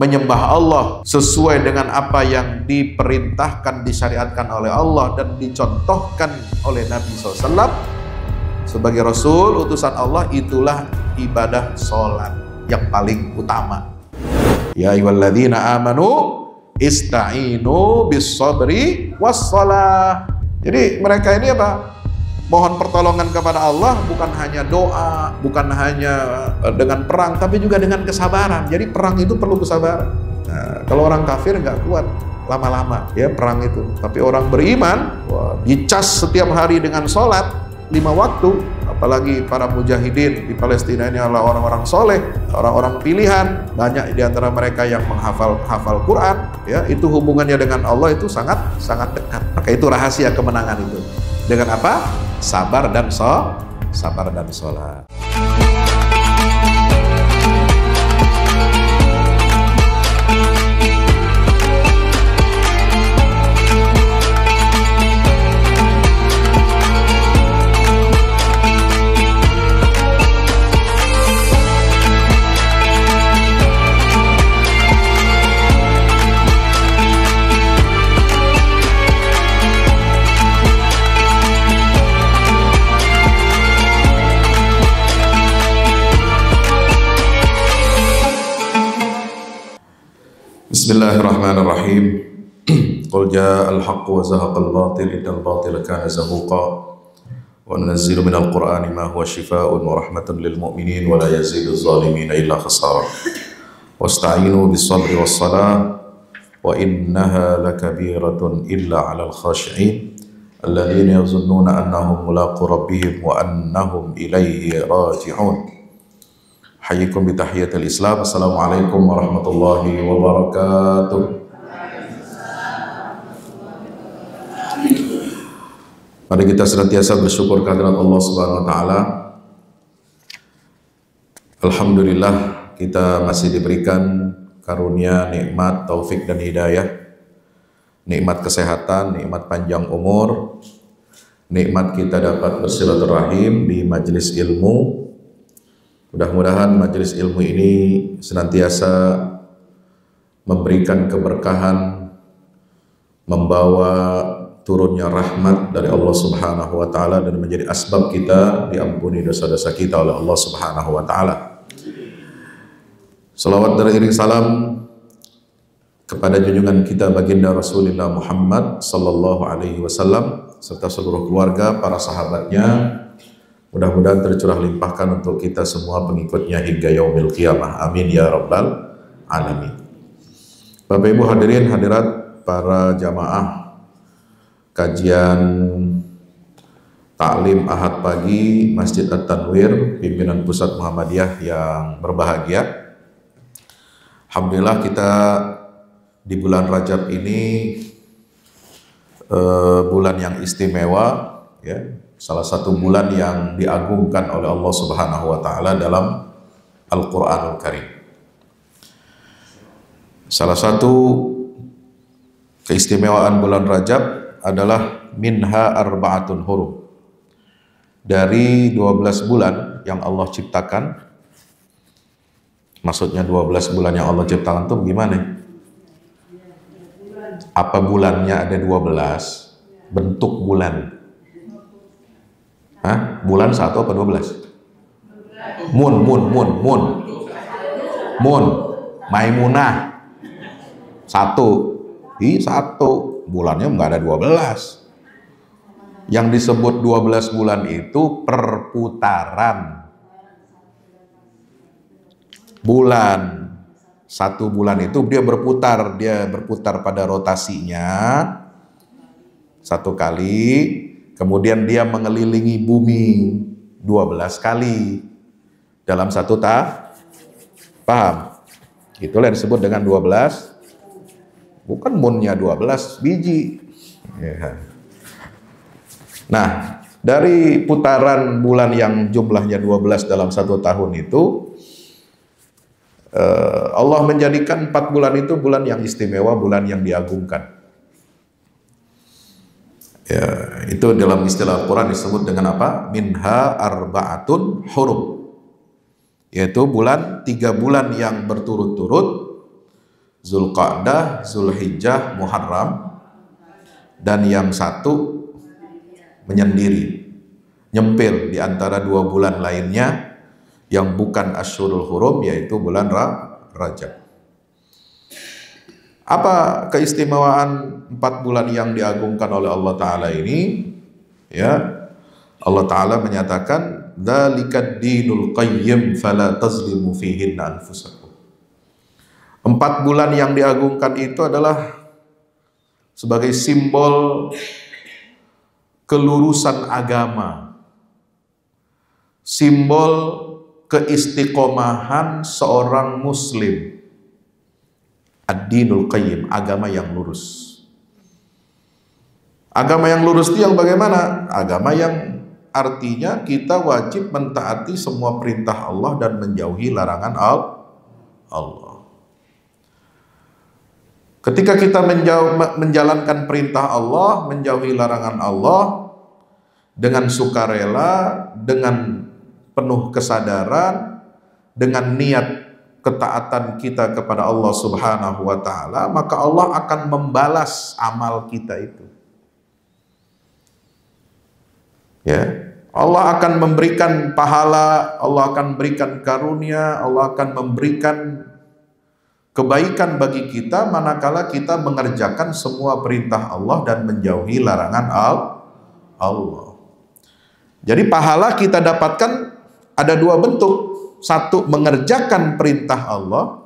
menyembah Allah sesuai dengan apa yang diperintahkan, disyariatkan oleh Allah dan dicontohkan oleh Nabi SAW sebagai Rasul utusan Allah, itulah ibadah sholat yang paling utama. Ya ayyuhalladzina amanu ista'inu bis sabri was shalah. Jadi mereka ini apa? Mohon pertolongan kepada Allah, bukan hanya doa, bukan hanya dengan perang, tapi juga dengan kesabaran. Jadi perang itu perlu kesabaran. Nah, kalau orang kafir nggak kuat lama-lama ya perang itu. Tapi orang beriman, wah, dicas setiap hari dengan sholat 5 waktu. Apalagi para mujahidin di Palestina ini adalah orang-orang soleh, orang-orang pilihan. Banyak di antara mereka yang menghafal Quran, ya, itu hubungannya dengan Allah itu sangat dekat. Maka itu rahasia kemenangan itu. Dengan apa? Sabar dan sholat. Bismillahirrahmanirrahim. Qul ja'al haqqu wa zahaqal batil innal batila kana zahuqa wa nunazzilu minal qur'ani ma huwa shifaa'un wa rahmatun lil mu'minin wa la yazidu adh-dhalimina illa khasara. Wasta'inu bis sabri was salah wa innaha lakabiratun illa 'alal khashi'in alladhina yazunnuna annahum mulaqu rabbihim wa annahum ilayhi raji'un. Hayyikum bi tahiyatil Islam. Assalamualaikum warahmatullahi wabarakatuh. Mari kita senantiasa bersyukur kehadirat Allah Subhanahu wa taala. Alhamdulillah kita masih diberikan karunia, nikmat, taufik dan hidayah. Nikmat kesehatan, nikmat panjang umur, nikmat kita dapat bersilaturahim di majelis ilmu. Mudah-mudahan majelis ilmu ini senantiasa memberikan keberkahan, membawa turunnya rahmat dari Allah Subhanahu wa taala dan menjadi asbab kita diampuni dosa-dosa kita oleh Allah Subhanahu wa taala. Salawat dan iring salam kepada junjungan kita baginda Rasulullah Muhammad sallallahu alaihi wasallam serta seluruh keluarga, para sahabatnya. Mudah-mudahan tercurah limpahkan untuk kita semua pengikutnya hingga yaumil qiyamah. Amin ya rabbal alamin. Bapak Ibu hadirin hadirat, para jamaah kajian taklim Ahad pagi Masjid At-Tanwir, pimpinan pusat Muhammadiyah yang berbahagia. Alhamdulillah kita di bulan Rajab ini bulan yang istimewa, ya. Salah satu bulan yang diagungkan oleh Allah Subhanahu wa taala dalam Al-Qur'anul Karim. Salah satu keistimewaan bulan Rajab adalah minha arba'atun hurum. Dari 12 bulan yang Allah ciptakan, maksudnya 12 bulan yang Allah ciptakan itu gimana? Apa bulannya ada 12? Bentuk bulan. Hah? Bulan 1 apa 12? Mun. Maimunah 1. Ih, 1. Bulannya enggak ada 12. Yang disebut 12 bulan itu perputaran bulan. 1 bulan itu dia berputar pada rotasinya 1 kali. Kemudian dia mengelilingi bumi 12 kali dalam 1 tahun. Paham? Itulah yang disebut dengan 12. Bukan moonnya 12 biji. Ya. Nah, dari putaran bulan yang jumlahnya 12 dalam 1 tahun itu, Allah menjadikan 4 bulan itu bulan yang istimewa, bulan yang diagungkan. Ya, itu dalam istilah Al-Quran disebut dengan apa? Minha arba'atun hurum. Yaitu 3 bulan yang berturut-turut Zulqa'dah, Zulhijjah, Muharram, dan yang satu menyendiri, nyempil di antara 2 bulan lainnya yang bukan Asyhurul Hurum, yaitu bulan Rajab. Apa keistimewaan 4 bulan yang diagungkan oleh Allah Ta'ala ini? Ya, Allah Ta'ala menyatakan, "Dzalikad dinul qayyim fala tazlimu fihinna anfusakum." 4 bulan yang diagungkan itu adalah sebagai simbol kelurusan agama, simbol keistiqomahan seorang muslim. Ad-dinul qayyim, agama yang lurus. Agama yang lurus itu yang bagaimana? Agama yang artinya kita wajib mentaati semua perintah Allah dan menjauhi larangan Allah. Ketika kita menjalankan perintah Allah, menjauhi larangan Allah dengan sukarela, dengan penuh kesadaran, dengan niat ketaatan kita kepada Allah Subhanahu wa Ta'ala, maka Allah akan membalas amal kita itu. Ya, Allah akan memberikan pahala, Allah akan memberikan karunia, Allah akan memberikan kebaikan bagi kita manakala kita mengerjakan semua perintah Allah dan menjauhi larangan Allah. Jadi pahala kita dapatkan ada 2 bentuk. Satu, mengerjakan perintah Allah.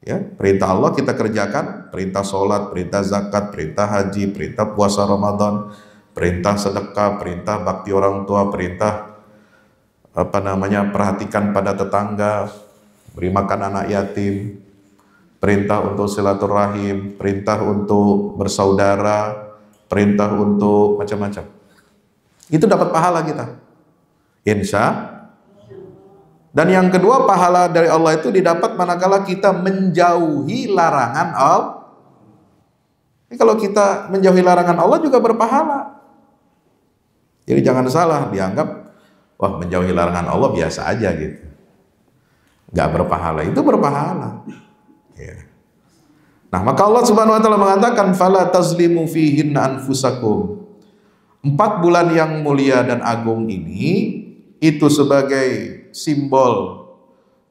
Ya, perintah Allah kita kerjakan, perintah sholat, perintah zakat, perintah haji, perintah puasa Ramadan, perintah sedekah, perintah bakti orang tua, perintah perhatikan pada tetangga, beri makan anak yatim, perintah untuk silaturahim, perintah untuk bersaudara, perintah untuk macam-macam. Itu dapat pahala kita, insya. Dan yang kedua, pahala dari Allah itu didapat manakala kita menjauhi larangan Allah. Jadi kalau kita menjauhi larangan Allah juga berpahala. Jadi jangan salah dianggap, wah menjauhi larangan Allah biasa aja gitu, nggak berpahala. Itu berpahala. Ya. Nah, maka Allah Subhanahu wa Ta'ala mengatakan, "Fala tazlimu fihinna anfusakum." 4 bulan yang mulia dan agung ini itu sebagai simbol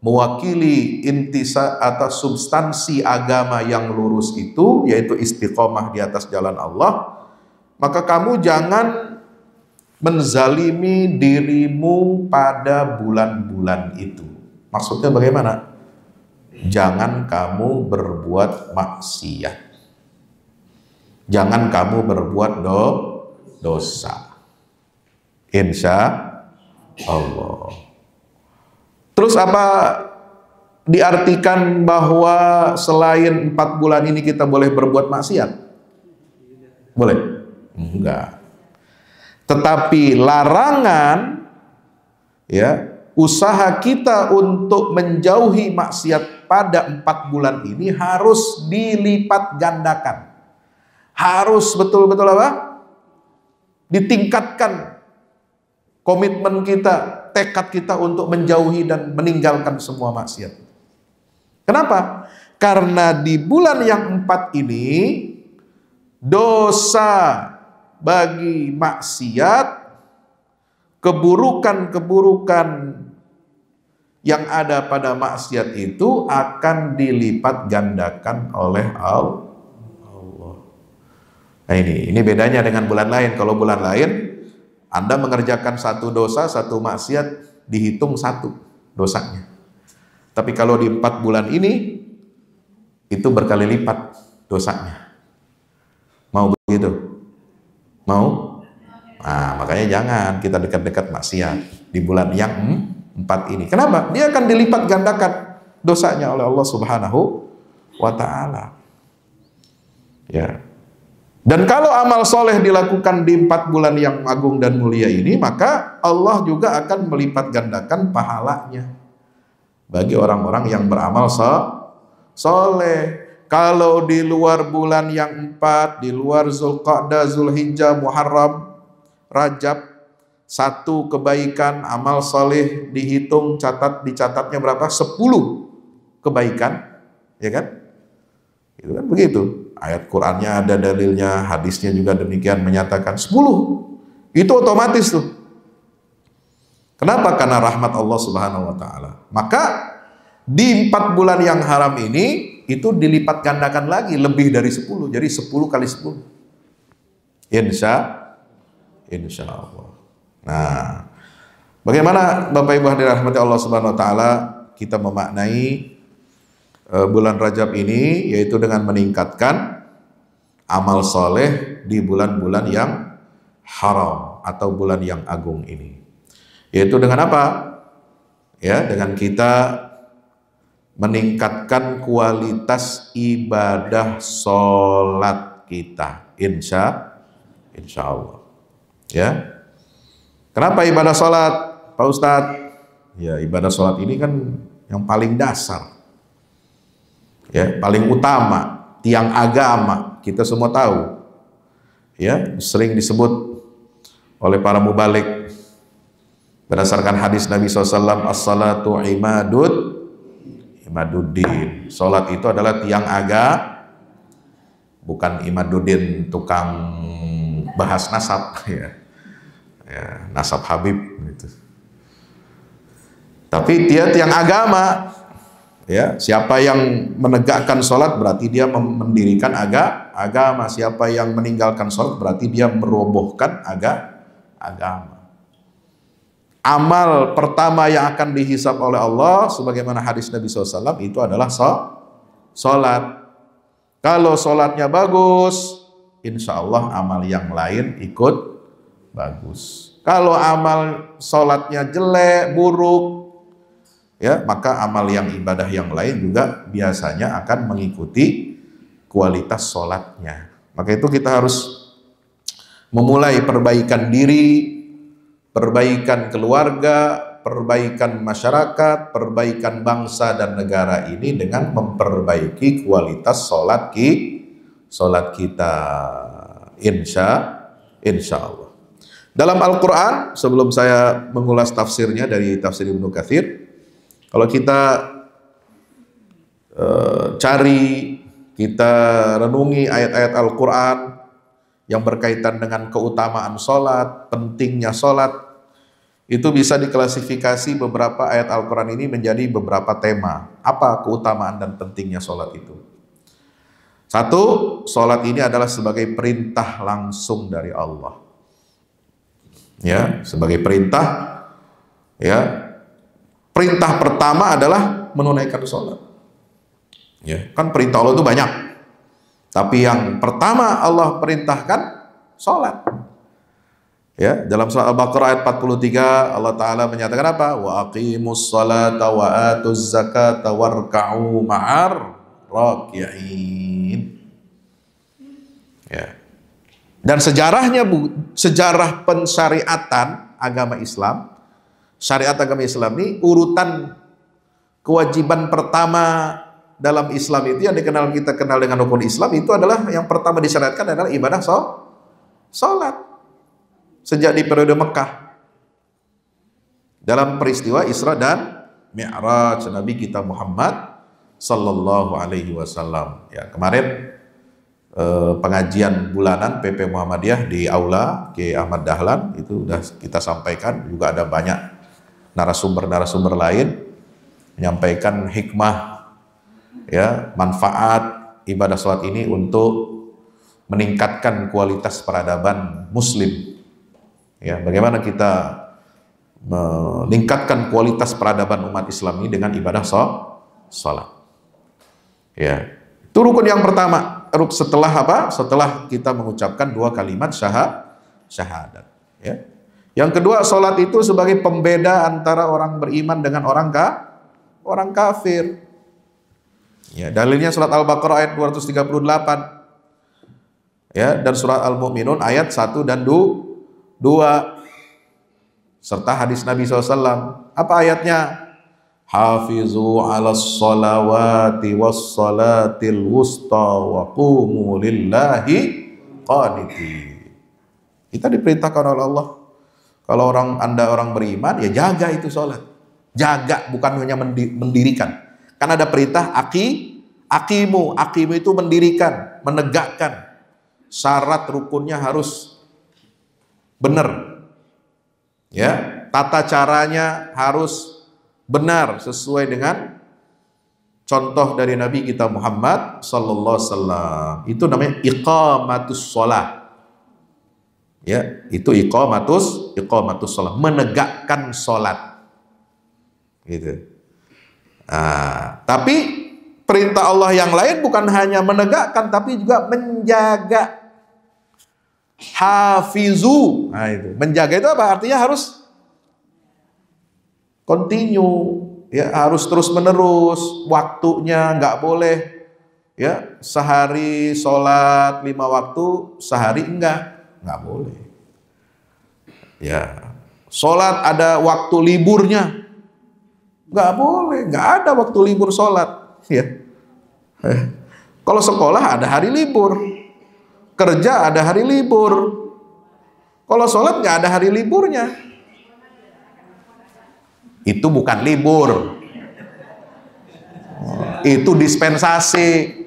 mewakili intisa atas substansi agama yang lurus itu, yaitu istiqomah di atas jalan Allah. Maka kamu jangan menzalimi dirimu pada bulan-bulan itu. Maksudnya bagaimana? Jangan kamu berbuat maksiat. Jangan kamu berbuat dosa. Insya Allah. Terus apa diartikan bahwa selain 4 bulan ini kita boleh berbuat maksiat? Boleh? Enggak. Tetapi larangan, ya, usaha kita untuk menjauhi maksiat pada 4 bulan ini harus dilipat gandakan. Harus betul-betul apa? Ditingkatkan komitmen kita, tekad kita untuk menjauhi dan meninggalkan semua maksiat. Kenapa? Karena di bulan yang 4 ini dosa bagi maksiat, keburukan-keburukan yang ada pada maksiat itu akan dilipat gandakan oleh Allah. Nah ini bedanya dengan bulan lain. Kalau bulan lain Anda mengerjakan 1 dosa, 1 maksiat, dihitung 1 dosanya. Tapi kalau di 4 bulan ini itu berkali lipat dosanya. Mau begitu? Mau? Nah, makanya jangan kita dekat-dekat maksiat di bulan yang 4 ini. Kenapa? Dia akan dilipat gandakan dosanya oleh Allah Subhanahu wa Ta'ala. Ya. Dan kalau amal soleh dilakukan di 4 bulan yang agung dan mulia ini, maka Allah juga akan melipat gandakan pahalanya bagi orang-orang yang beramal soleh. Kalau di luar bulan yang 4, di luar Zulqa'dah, Zulhijjah, Muharram, Rajab, 1 kebaikan amal soleh dihitung, dicatatnya berapa? 10 kebaikan, ya kan? Itu kan begitu. Ayat Qur'annya ada dalilnya, hadisnya juga demikian menyatakan 10. Itu otomatis tuh. Kenapa? Karena rahmat Allah Subhanahu wa taala. Maka di 4 bulan yang haram ini itu dilipat gandakan lagi lebih dari 10. Jadi 10 kali 10. Insya Allah. Nah, bagaimana Bapak Ibu hadirin rahmati Allah Subhanahu wa taala kita memaknai bulan Rajab ini, yaitu dengan meningkatkan amal soleh di bulan-bulan yang haram atau bulan yang agung ini. Yaitu dengan apa? Ya, dengan kita meningkatkan kualitas ibadah sholat kita, insya Allah. Ya, kenapa ibadah sholat, Pak Ustadz? Ya, ibadah sholat ini kan yang paling dasar, ya, paling utama, tiang agama. Kita semua tahu, ya, sering disebut oleh para mubalik berdasarkan hadis Nabi SAW, as-salatu imaduddin. Sholat itu adalah tiang agama, bukan imaduddin tukang bahas nasab, ya, nasab Habib gitu. Tapi dia tiang agama, ya. Siapa yang menegakkan sholat berarti dia mendirikan agama. Siapa yang meninggalkan sholat berarti dia merobohkan agama. Amal pertama yang akan dihisab oleh Allah, sebagaimana hadis Nabi SAW, itu adalah sholat. Kalau sholatnya bagus, insya Allah amal yang lain ikut bagus. Kalau amal sholatnya jelek, buruk, ya, maka amal yang ibadah yang lain juga biasanya akan mengikuti kualitas sholatnya. Maka itu kita harus memulai perbaikan diri, perbaikan keluarga, perbaikan masyarakat, perbaikan bangsa dan negara ini dengan memperbaiki kualitas sholat kita, insya Allah. Dalam Al-Quran, sebelum saya mengulas tafsirnya dari tafsir Ibnu Katsir, kalau kita kita renungi ayat-ayat Al-Quran yang berkaitan dengan keutamaan sholat, pentingnya sholat, itu bisa diklasifikasi beberapa ayat Al-Quran ini menjadi beberapa tema. Apa keutamaan dan pentingnya sholat itu? Satu, sholat ini adalah sebagai perintah langsung dari Allah. Ya, sebagai perintah, ya. Perintah pertama adalah menunaikan sholat. Ya, kan perintah Allah itu banyak. Tapi yang pertama Allah perintahkan sholat. Ya, dalam surah Al-Baqarah ayat 43 Allah Ta'ala menyatakan apa? Wa aqimus sholata wa atuz zakata warka'u ma'ar raki'in. Ya. Dan sejarahnya, sejarah pensyariatan agama Islam, syariat agama Islam ini urutan kewajiban pertama dalam Islam itu yang kita kenal dengan rukun Islam itu adalah yang pertama disyariatkan adalah ibadah sholat sejak di periode Mekah dalam peristiwa Isra dan Mi'raj Nabi kita Muhammad Sallallahu Alaihi Wasallam. Ya, kemarin pengajian bulanan PP Muhammadiyah di Aula Kiai Ahmad Dahlan itu sudah kita sampaikan, juga ada banyak narasumber lain menyampaikan hikmah, ya, manfaat ibadah sholat ini untuk meningkatkan kualitas peradaban Muslim. Ya, bagaimana kita meningkatkan kualitas peradaban umat Islam ini dengan ibadah sholat. Ya, itu rukun yang pertama. Setelah apa? Setelah kita mengucapkan 2 kalimat syahadat. Ya. Yang kedua, sholat itu sebagai pembeda antara orang beriman dengan orang kafir. Ya, dalilnya surat Al-Baqarah ayat 238. Ya, dan surat Al-Mu'minun ayat 1 dan 2. Serta hadis Nabi SAW. Apa ayatnya? Hafizu 'alas sholawati was salatil wusta wa qumu lillahi qanitin. Kita diperintahkan oleh Allah, kalau Anda orang beriman, ya jaga itu sholat. Jaga, bukan hanya mendirikan. Kan ada perintah Aqimu itu mendirikan, menegakkan. Syarat rukunnya harus benar. Ya, tata caranya harus benar sesuai dengan contoh dari Nabi kita Muhammad sallallahu alaihi wasallam. Itu namanya iqamatus shalah. Ya, itu iqamatus shalah, menegakkan salat. Gitu. Tapi perintah Allah yang lain bukan hanya menegakkan tapi juga menjaga. Hafizu. Nah, itu. Menjaga itu apa? Artinya harus continue, ya, harus terus-menerus, waktunya nggak boleh ya sehari sholat 5 waktu, sehari nggak boleh. Ya, sholat ada waktu liburnya, nggak boleh, nggak ada waktu libur sholat. Ya. Kalau sekolah ada hari libur, kerja ada hari libur. Kalau sholat nggak ada hari liburnya. Itu bukan libur. Itu dispensasi.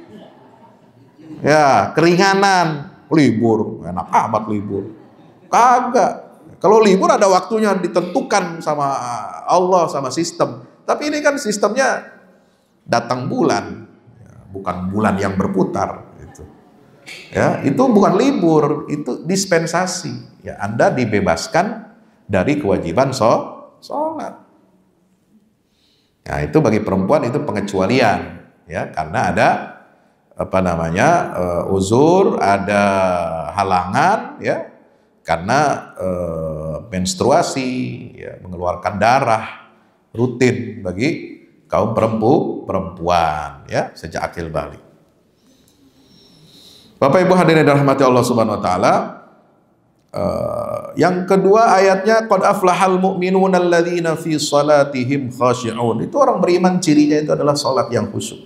Ya, keringanan. Libur, enak amat libur. Kagak. Kalau libur ada waktunya ditentukan sama Allah, sama sistem. Tapi ini kan sistemnya datang bulan, bukan bulan yang berputar. Ya, itu bukan libur, itu dispensasi. Ya, Anda dibebaskan dari kewajiban sholat. Nah, itu bagi perempuan itu pengecualian, ya, karena ada uzur, ada halangan, ya, karena menstruasi, ya, mengeluarkan darah rutin bagi kaum perempuan, ya, sejak akil balik. Bapak Ibu hadirin dirahmati Allah Subhanahu wa taala. Yang kedua ayatnya qad aflahal mu'minuna alladzina fi salatihim khashi'un. Itu orang beriman cirinya itu adalah salat yang khusyuk.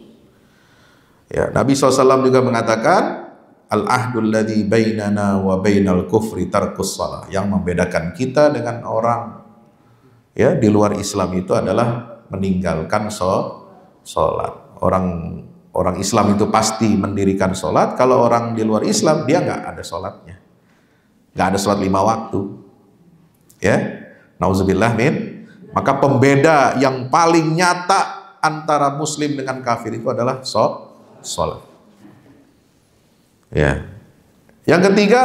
Ya, Nabi SAW juga mengatakan al-ahdul ladzi bainana wa bainal kufri tarkus shalah. Yang membedakan kita dengan orang ya di luar Islam itu adalah meninggalkan salat. Orang Islam itu pasti mendirikan sholat. Kalau orang di luar Islam dia nggak ada sholatnya, nggak ada sholat 5 waktu. Ya, nauzubillah min. Maka pembeda yang paling nyata antara Muslim dengan kafir itu adalah sholat. Ya. Yang ketiga,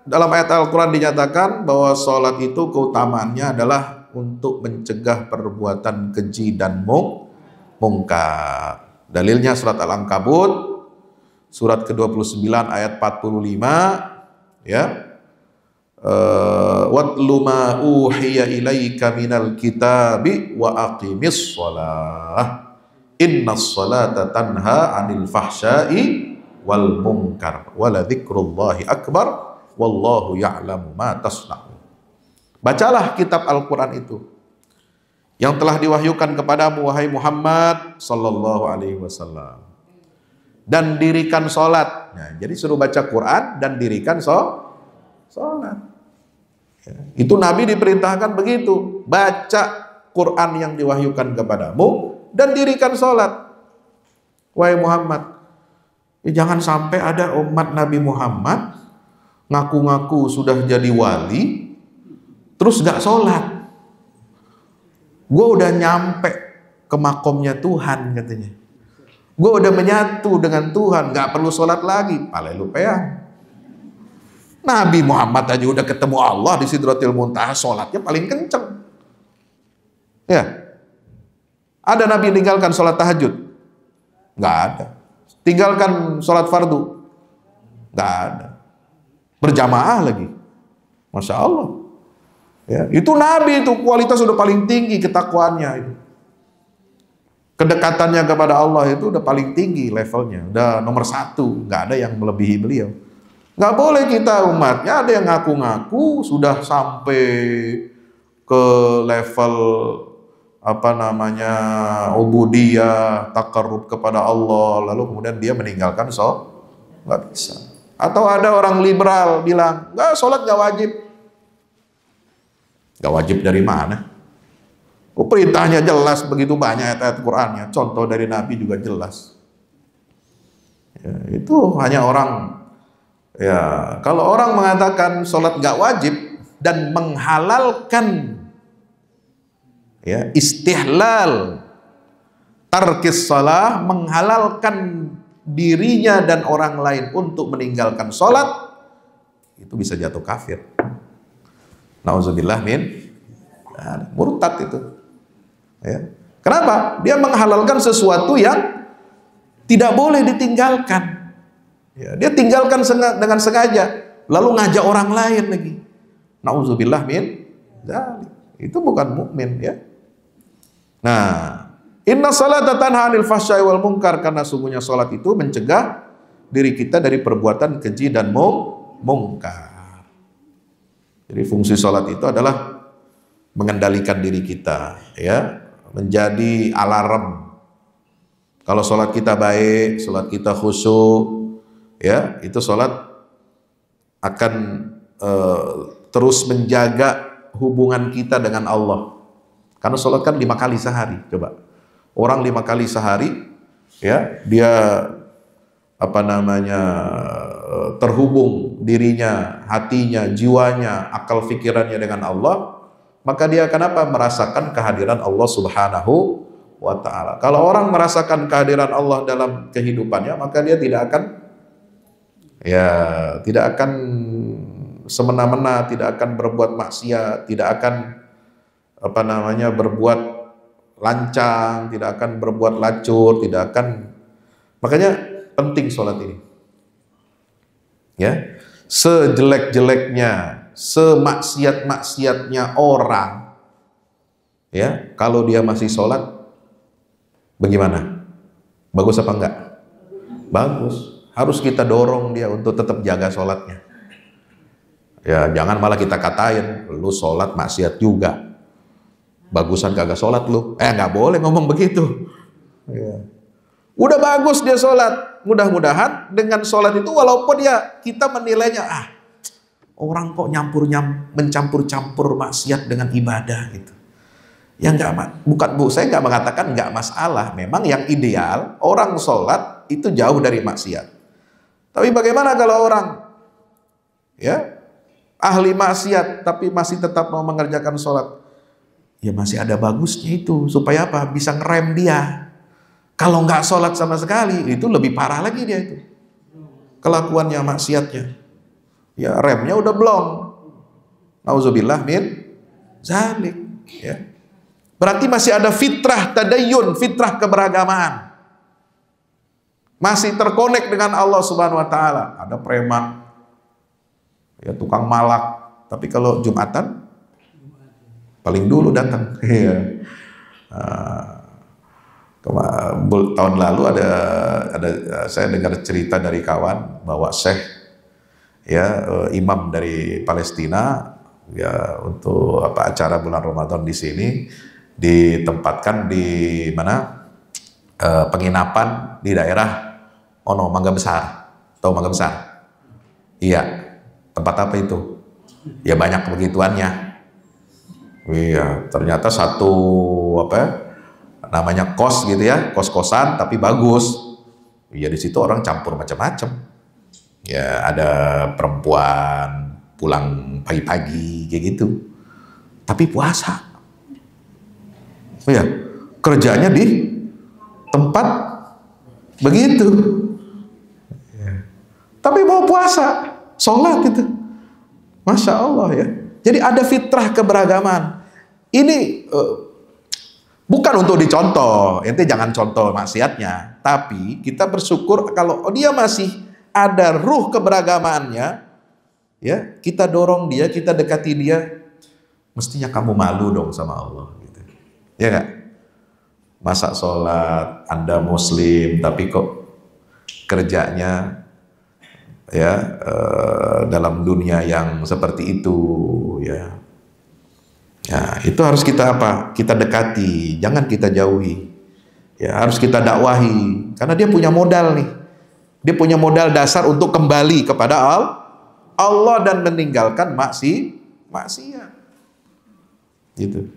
dalam ayat Al-Quran dinyatakan bahwa sholat itu keutamaannya adalah untuk mencegah perbuatan keji dan mungkar. Dalilnya surat Al-Ankabut surat ke-29 ayat 45, ya. Watlu ma uhiya ilaika minal kitabi wa aqimis shalah innas salata tanha 'anil fahsya'i wal munkar wa la dzikrullahi akbar wallahu ya'lamu ma tasna'un. Bacalah kitab Al-Quran itu yang telah diwahyukan kepadamu wahai Muhammad sallallahu alaihi wasallam, dan dirikan sholat. Nah, jadi suruh baca Quran dan dirikan sholat. Ya, itu Nabi diperintahkan begitu, baca Quran yang diwahyukan kepadamu dan dirikan sholat. Wahai Muhammad, jangan sampai ada umat Nabi Muhammad ngaku-ngaku sudah jadi wali terus gak sholat. Gue udah nyampe ke makomnya Tuhan katanya. Gue udah menyatu dengan Tuhan, gak perlu sholat lagi. Palelu-peang. Nabi Muhammad aja udah ketemu Allah di Sidratil Muntaha, sholatnya paling kenceng. Ya. Ada Nabi meninggalkan sholat tahajud? Gak ada. Tinggalkan sholat fardu? Gak ada. Berjamaah lagi. Masya Allah. Ya, itu Nabi itu kualitas udah paling tinggi, ketakwaannya itu. Kedekatannya kepada Allah itu udah paling tinggi levelnya, udah nomor 1, nggak ada yang melebihi beliau. Nggak boleh kita umatnya ada yang ngaku-ngaku sudah sampai ke level ubudiyah, takarrub kepada Allah, lalu kemudian dia meninggalkan sholat, nggak bisa. Atau ada orang liberal bilang nggak, sholat nggak wajib. Gak wajib dari mana? Perintahnya jelas, begitu banyak ayat-ayat Qur'annya. Contoh dari Nabi juga jelas. Ya, itu hanya orang, ya kalau orang mengatakan sholat nggak wajib dan menghalalkan, ya istihlal tarkis shalah, menghalalkan dirinya dan orang lain untuk meninggalkan sholat, itu bisa jatuh kafir. Nauzubillah min murtad itu. Ya. Kenapa? Dia menghalalkan sesuatu yang tidak boleh ditinggalkan. Ya, dia tinggalkan dengan sengaja, lalu ngajak orang lain lagi. Nauzubillah min dzalik. Itu bukan mukmin, ya. Nah, inna salata tanha 'anil fahsya'i wal munkar, karena sungguhnya salat itu mencegah diri kita dari perbuatan keji dan mungkar. Jadi fungsi salat itu adalah mengendalikan diri kita, ya, menjadi alarm. Kalau sholat kita baik, sholat kita khusyuk, ya, itu sholat akan terus menjaga hubungan kita dengan Allah. Karena sholat kan 5 kali sehari. Coba, orang 5 kali sehari, ya, dia terhubung dirinya, hatinya, jiwanya, akal pikirannya dengan Allah. Maka dia kenapa merasakan kehadiran Allah Subhanahu wa ta'ala. Kalau orang merasakan kehadiran Allah dalam kehidupannya, maka dia tidak akan semena-mena, tidak akan berbuat maksiat, tidak akan berbuat lancang, tidak akan berbuat lacur, tidak akan. Makanya penting sholat ini. Ya, sejelek-jeleknya, semaksiat-maksiatnya orang, ya, kalau dia masih sholat, bagaimana? Bagus apa enggak? Bagus. Harus kita dorong dia untuk tetap jaga sholatnya. Ya, jangan malah kita katain, lu sholat maksiat juga, bagusan kagak sholat lu. Nggak boleh ngomong begitu. Ya. Udah bagus dia sholat, mudah-mudahan dengan sholat itu, walaupun kita menilainya, orang kok mencampur-campur maksiat dengan ibadah gitu. Ya saya nggak mengatakan nggak masalah. Memang yang ideal orang sholat itu jauh dari maksiat. Tapi bagaimana kalau orang, ya, ahli maksiat tapi masih tetap mau mengerjakan sholat? Ya masih ada bagusnya itu, supaya apa? Bisa ngerem dia. Kalau nggak sholat sama sekali, itu lebih parah lagi dia itu kelakuannya, maksiatnya. Ya remnya udah blong. Nauzubillah min dzalik, ya. Berarti masih ada fitrah tadayyun, fitrah keberagamaan. Masih terkonek dengan Allah Subhanahu wa taala. Ada preman, ya, tukang malak, tapi kalau Jumatan paling dulu datang. Iya. Tahun lalu ada saya dengar cerita dari kawan bahwa Syekh, ya, imam dari Palestina, ya, untuk acara bulan Ramadan di sini ditempatkan di mana, penginapan di daerah Mangga Besar. Tahu Mangga Besar? Iya. Tempat apa itu? Ya banyak begituannya. Iya, ternyata satu namanya kos gitu, ya, kos-kosan tapi bagus. Ya di situ orang campur macam-macam. Ya ada perempuan pulang pagi-pagi kayak gitu, tapi puasa. Ya, kerjanya di tempat begitu. Ya. Tapi mau puasa, sholat itu, masya Allah, ya. Jadi ada fitrah keberagaman. Ini bukan untuk dicontoh, ente jangan contoh maksiatnya, tapi kita bersyukur kalau dia masih ada ruh keberagamaannya, ya, kita dorong dia, kita dekati dia. Mestinya kamu malu dong sama Allah, gitu. Ya nggak? Masa sholat, Anda muslim, tapi kok kerjanya, ya, dalam dunia yang seperti itu, ya. Ya, itu harus kita kita dekati, jangan kita jauhi. Ya, harus kita dakwahi, karena dia punya modal nih. Dia punya modal dasar untuk kembali kepada Allah dan meninggalkan maksiat. Gitu.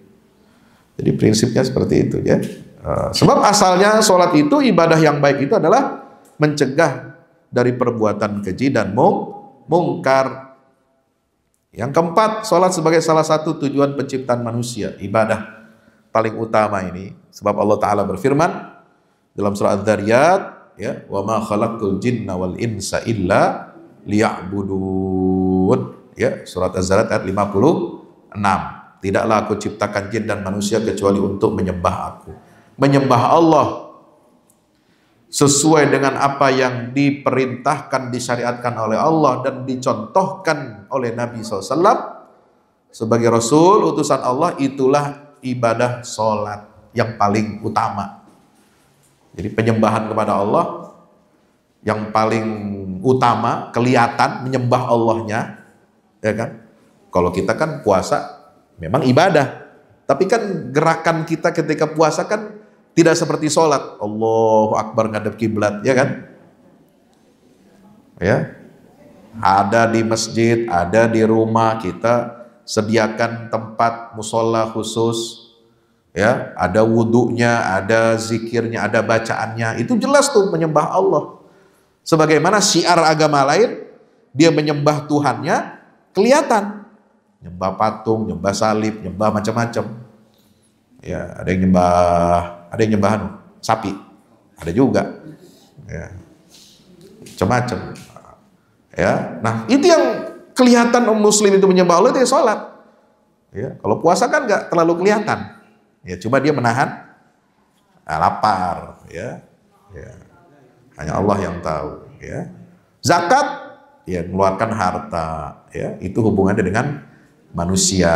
Jadi prinsipnya seperti itu, ya. Sebab asalnya sholat itu, ibadah yang baik itu adalah mencegah dari perbuatan keji dan mungkar. Yang keempat, sholat sebagai salah satu tujuan penciptaan manusia, ibadah paling utama ini. Sebab Allah Ta'ala berfirman dalam surah Adz-Dzariyat, ya, wa ma khalaqtul jinna wal insa illa liya'budun. Ya, surat Az-Zariyat ayat 56. Tidaklah aku ciptakan jin dan manusia kecuali untuk menyembah aku. Menyembah Allah sesuai dengan apa yang diperintahkan, disyariatkan oleh Allah dan dicontohkan oleh Nabi SAW sebagai Rasul utusan Allah, itulah ibadah sholat yang paling utama. Jadi penyembahan kepada Allah yang paling utama, kelihatan menyembah Allahnya, ya kan? Kalau kita kan puasa memang ibadah, tapi kan gerakan kita ketika puasa kan tidak seperti sholat, Allahu Akbar ngadep kiblat, ya kan? Ya, ada di masjid, ada di rumah, kita sediakan tempat musola khusus, ya, ada wudhunya, ada zikirnya, ada bacaannya, itu jelas tuh menyembah Allah. Sebagaimana syiar agama lain, dia menyembah Tuhannya kelihatan, nyembah patung, nyembah salib, nyembah macam-macam. Ya, ada yang nyembah sapi, ada juga, ya, macam-macam. Ya, nah itu yang kelihatan muslim itu menyembah Allah, itu ya sholat. Ya, kalau puasa kan nggak terlalu kelihatan. Ya, coba dia menahan lapar, ya, ya, hanya Allah yang tahu. Ya, zakat, ya, mengeluarkan harta, ya, itu hubungannya dengan manusia,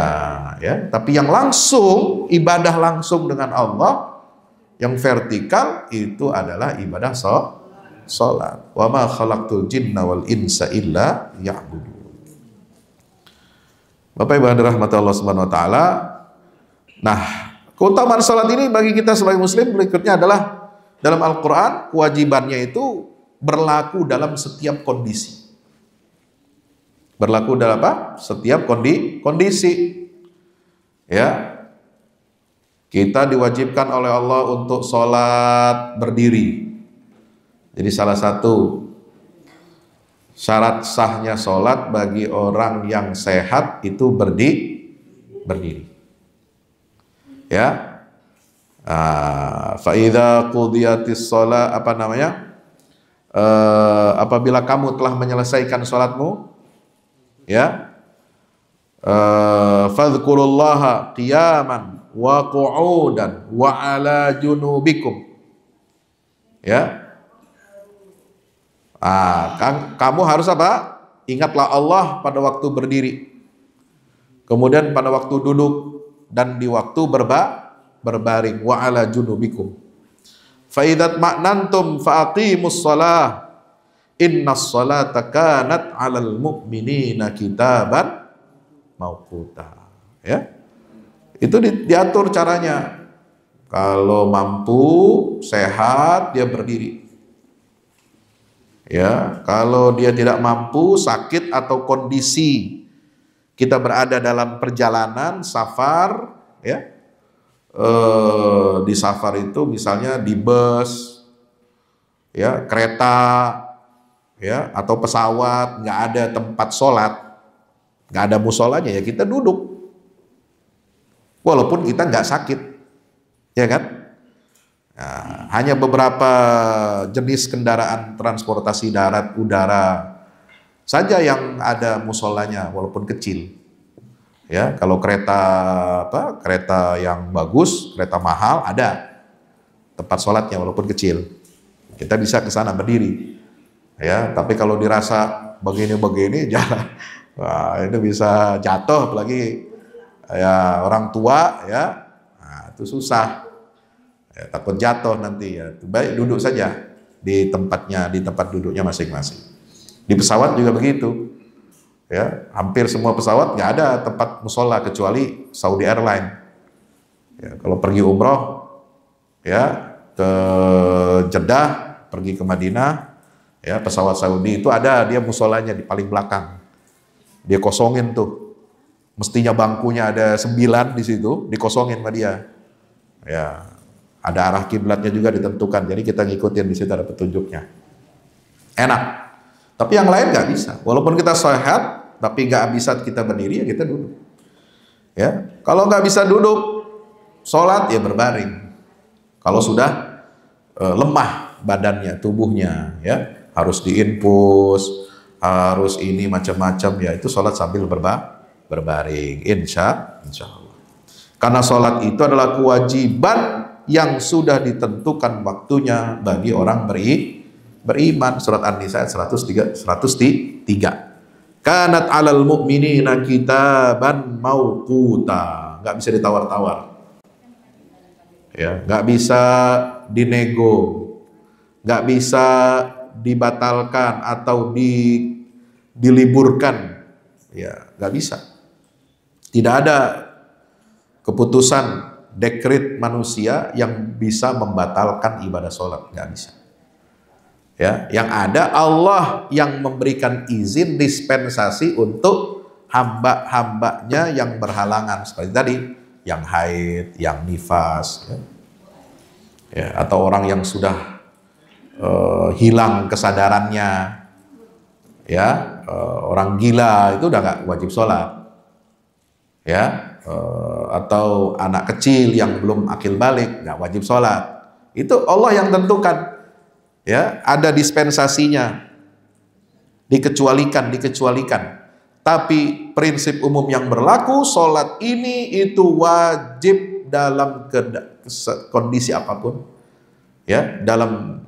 ya. Tapi yang langsung ibadah langsung dengan Allah, yang vertikal itu adalah ibadah sholat. Wa ma khalaqtul jinna wal insa illa ya'budun. Bapak Ibu yang dirahmati Allah Subhanahu wa taala. Nah, keutamaan sholat ini bagi kita sebagai muslim berikutnya adalah dalam Al-Qur'an kewajibannya itu berlaku dalam setiap kondisi. Berlaku dalam apa? Setiap kondisi. Ya. Kita diwajibkan oleh Allah untuk sholat berdiri. Jadi salah satu syarat sahnya sholat bagi orang yang sehat itu berdiri. Ya. Fa idza qudiyatis shalah, apabila kamu telah menyelesaikan sholatmu, ya, fadhkurullaha qiyaman wa qu'udan wa ala junubikum, ya, kamu harus apa? Ingatlah Allah pada waktu berdiri, kemudian pada waktu duduk, dan di waktu berbaring, wa ala junubikum. Fa idza ma'nantum fa aqimus shalah innas salata kanat 'alal mu'minina kitaban mauquta. Ya. Itu diatur caranya. Kalau mampu, sehat, dia berdiri. Ya, kalau dia tidak mampu, sakit atau kondisi kita berada dalam perjalanan safar, ya. Di safar itu misalnya di bus, ya, kereta, ya, atau pesawat, nggak ada tempat sholat, nggak ada musolanya, ya kita duduk. Walaupun kita nggak sakit, ya kan? Nah, hanya beberapa jenis kendaraan transportasi darat, udara saja yang ada musolanya, walaupun kecil. Ya, kalau kereta yang bagus, kereta mahal, ada tempat sholatnya walaupun kecil. Kita bisa ke sana berdiri. Ya, tapi kalau dirasa begini-begini, jangan. Wah, itu bisa jatuh, apalagi ya orang tua, ya, nah, itu susah, ya, takut jatuh nanti, ya. Baik duduk saja di tempatnya, di tempat duduknya masing-masing. Di pesawat juga begitu, ya, hampir semua pesawat nggak ada tempat musola kecuali Saudi Airline. Ya, kalau pergi umroh, ya, ke Jeddah, pergi ke Madinah, ya, pesawat Saudi itu ada dia musolanya di paling belakang, dia kosongin tuh. Mestinya bangkunya ada 9 di situ, dikosongin sama dia. Ya, ada arah kiblatnya juga ditentukan. Jadi kita ngikutin di situ, ada petunjuknya. enak. Tapi yang lain nggak bisa. Walaupun kita sehat, tapi nggak bisa kita berdiri, ya kita duduk. Ya, kalau nggak bisa duduk, sholat ya berbaring. Kalau sudah lemah badannya, tubuhnya, ya harus diinfus, harus ini macam-macam, ya itu sholat sambil berbaring. Insya Allah. Karena sholat itu adalah kewajiban yang sudah ditentukan waktunya bagi orang beriman. Surat An-Nisa ayat 103. Kanat 'alal mu'minina kitaban mauquta. Nggak bisa ditawar-tawar. Ya, nggak bisa dinego, nggak bisa dibatalkan atau diliburkan. Ya, nggak bisa. Tidak ada keputusan dekret manusia yang bisa membatalkan ibadah sholat, nggak bisa. Ya, yang ada Allah yang memberikan izin dispensasi untuk hamba-hambanya yang berhalangan seperti tadi, yang haid, yang nifas, ya, atau orang yang sudah hilang kesadarannya, ya, orang gila itu udah nggak wajib sholat, ya, atau anak kecil yang belum akil balik nggak wajib sholat. Itu Allah yang tentukan. Ya, ada dispensasinya, dikecualikan. Tapi prinsip umum yang berlaku, sholat ini itu wajib dalam kondisi apapun, ya, dalam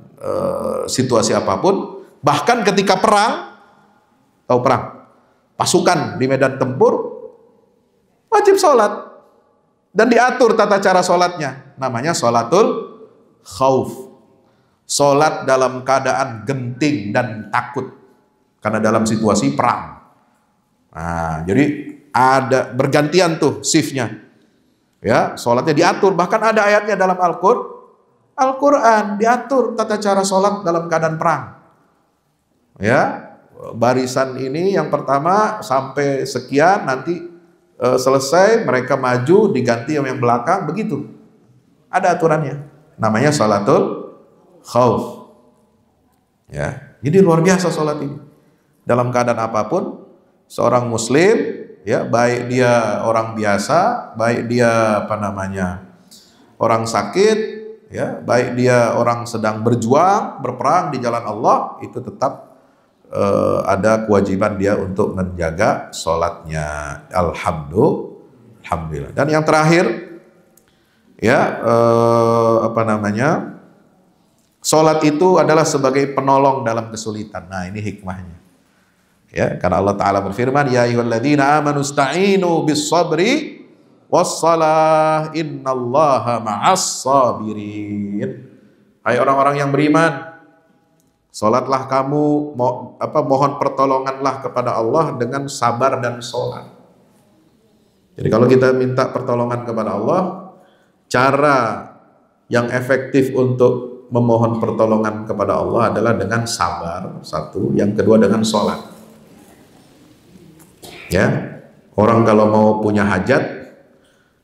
situasi apapun, bahkan ketika perang, tahu perang, pasukan di medan tempur, wajib sholat dan diatur tata cara sholatnya, namanya sholatul khauf. Sholat dalam keadaan genting dan takut karena dalam situasi perang. Nah, jadi ada bergantian tuh shiftnya. Ya, sholatnya diatur. Bahkan ada ayatnya dalam Al-Quran diatur tata cara sholat dalam keadaan perang. Ya, barisan ini yang pertama sampai sekian, nanti selesai mereka maju diganti yang belakang, begitu. Ada aturannya. Namanya sholatul khauf. Ya, jadi luar biasa sholat ini. Dalam keadaan apapun, seorang muslim, ya, baik dia orang biasa, baik dia orang sakit, ya, baik dia orang sedang berjuang, berperang di jalan Allah, itu tetap ada kewajiban dia untuk menjaga sholatnya. Alhamdulillah. Dan yang terakhir, ya, sholat itu adalah sebagai penolong dalam kesulitan. Nah, ini hikmahnya. Ya, karena Allah Ta'ala berfirman, ya ayyuhalladzina amanu sta'inu bis-sabri was-salah innallaha ma'as-sabirin. Hai orang-orang yang beriman, sholatlah kamu, mohon pertolonganlah kepada Allah dengan sabar dan sholat. Jadi kalau kita minta pertolongan kepada Allah, cara yang efektif untuk memohon pertolongan kepada Allah adalah dengan sabar, satu. Yang kedua dengan sholat. Ya, orang kalau mau punya hajat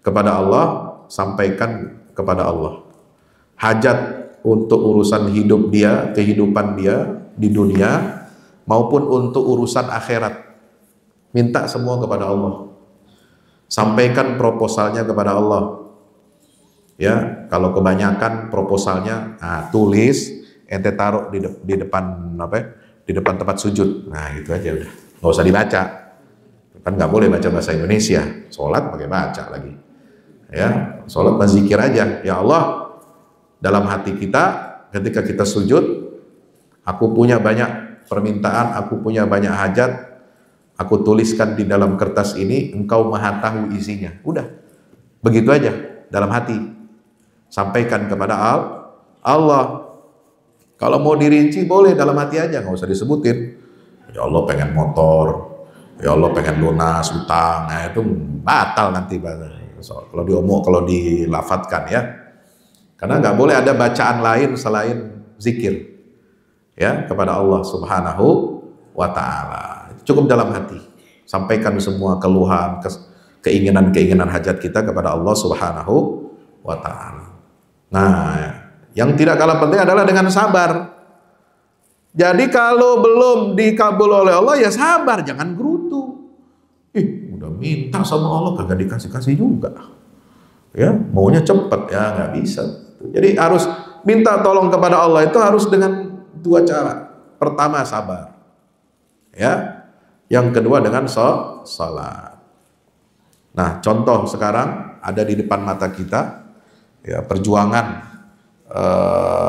kepada Allah, sampaikan kepada Allah. Hajat untuk urusan hidup dia, kehidupan dia di dunia, maupun untuk urusan akhirat. Minta semua kepada Allah. Sampaikan proposalnya kepada Allah. Ya, kalau kebanyakan proposalnya, tulis, ente taruh di depan di depan tempat sujud. Nah, gitu aja udah. Nggak usah dibaca. Kan nggak boleh baca bahasa Indonesia. Sholat pakai baca lagi. Ya, sholat berzikir aja. Ya Allah, dalam hati kita ketika kita sujud, aku punya banyak permintaan, aku punya banyak hajat, aku tuliskan di dalam kertas ini, Engkau Maha tahu isinya. Udah, begitu aja dalam hati. Sampaikan kepada Allah. Kalau mau dirinci boleh dalam hati aja, nggak usah disebutin. Ya Allah pengen motor, ya Allah pengen lunas utang, nah itu batal nanti. Kalau dilafatkan, ya, karena nggak boleh ada bacaan lain selain zikir, ya, kepada Allah Subhanahu wa Ta'ala. Cukup dalam hati. Sampaikan semua keluhan, keinginan hajat kita kepada Allah Subhanahu wa Ta'ala. Nah, yang tidak kalah penting adalah dengan sabar. Jadi kalau belum dikabul oleh Allah ya sabar, jangan gerutu. Udah minta sama Allah kagak dikasih-kasih juga. Ya, maunya cepet ya nggak bisa. Jadi harus minta tolong kepada Allah itu harus dengan dua cara. Pertama sabar. Ya. Yang kedua dengan salat. Nah, contoh sekarang ada di depan mata kita ya perjuangan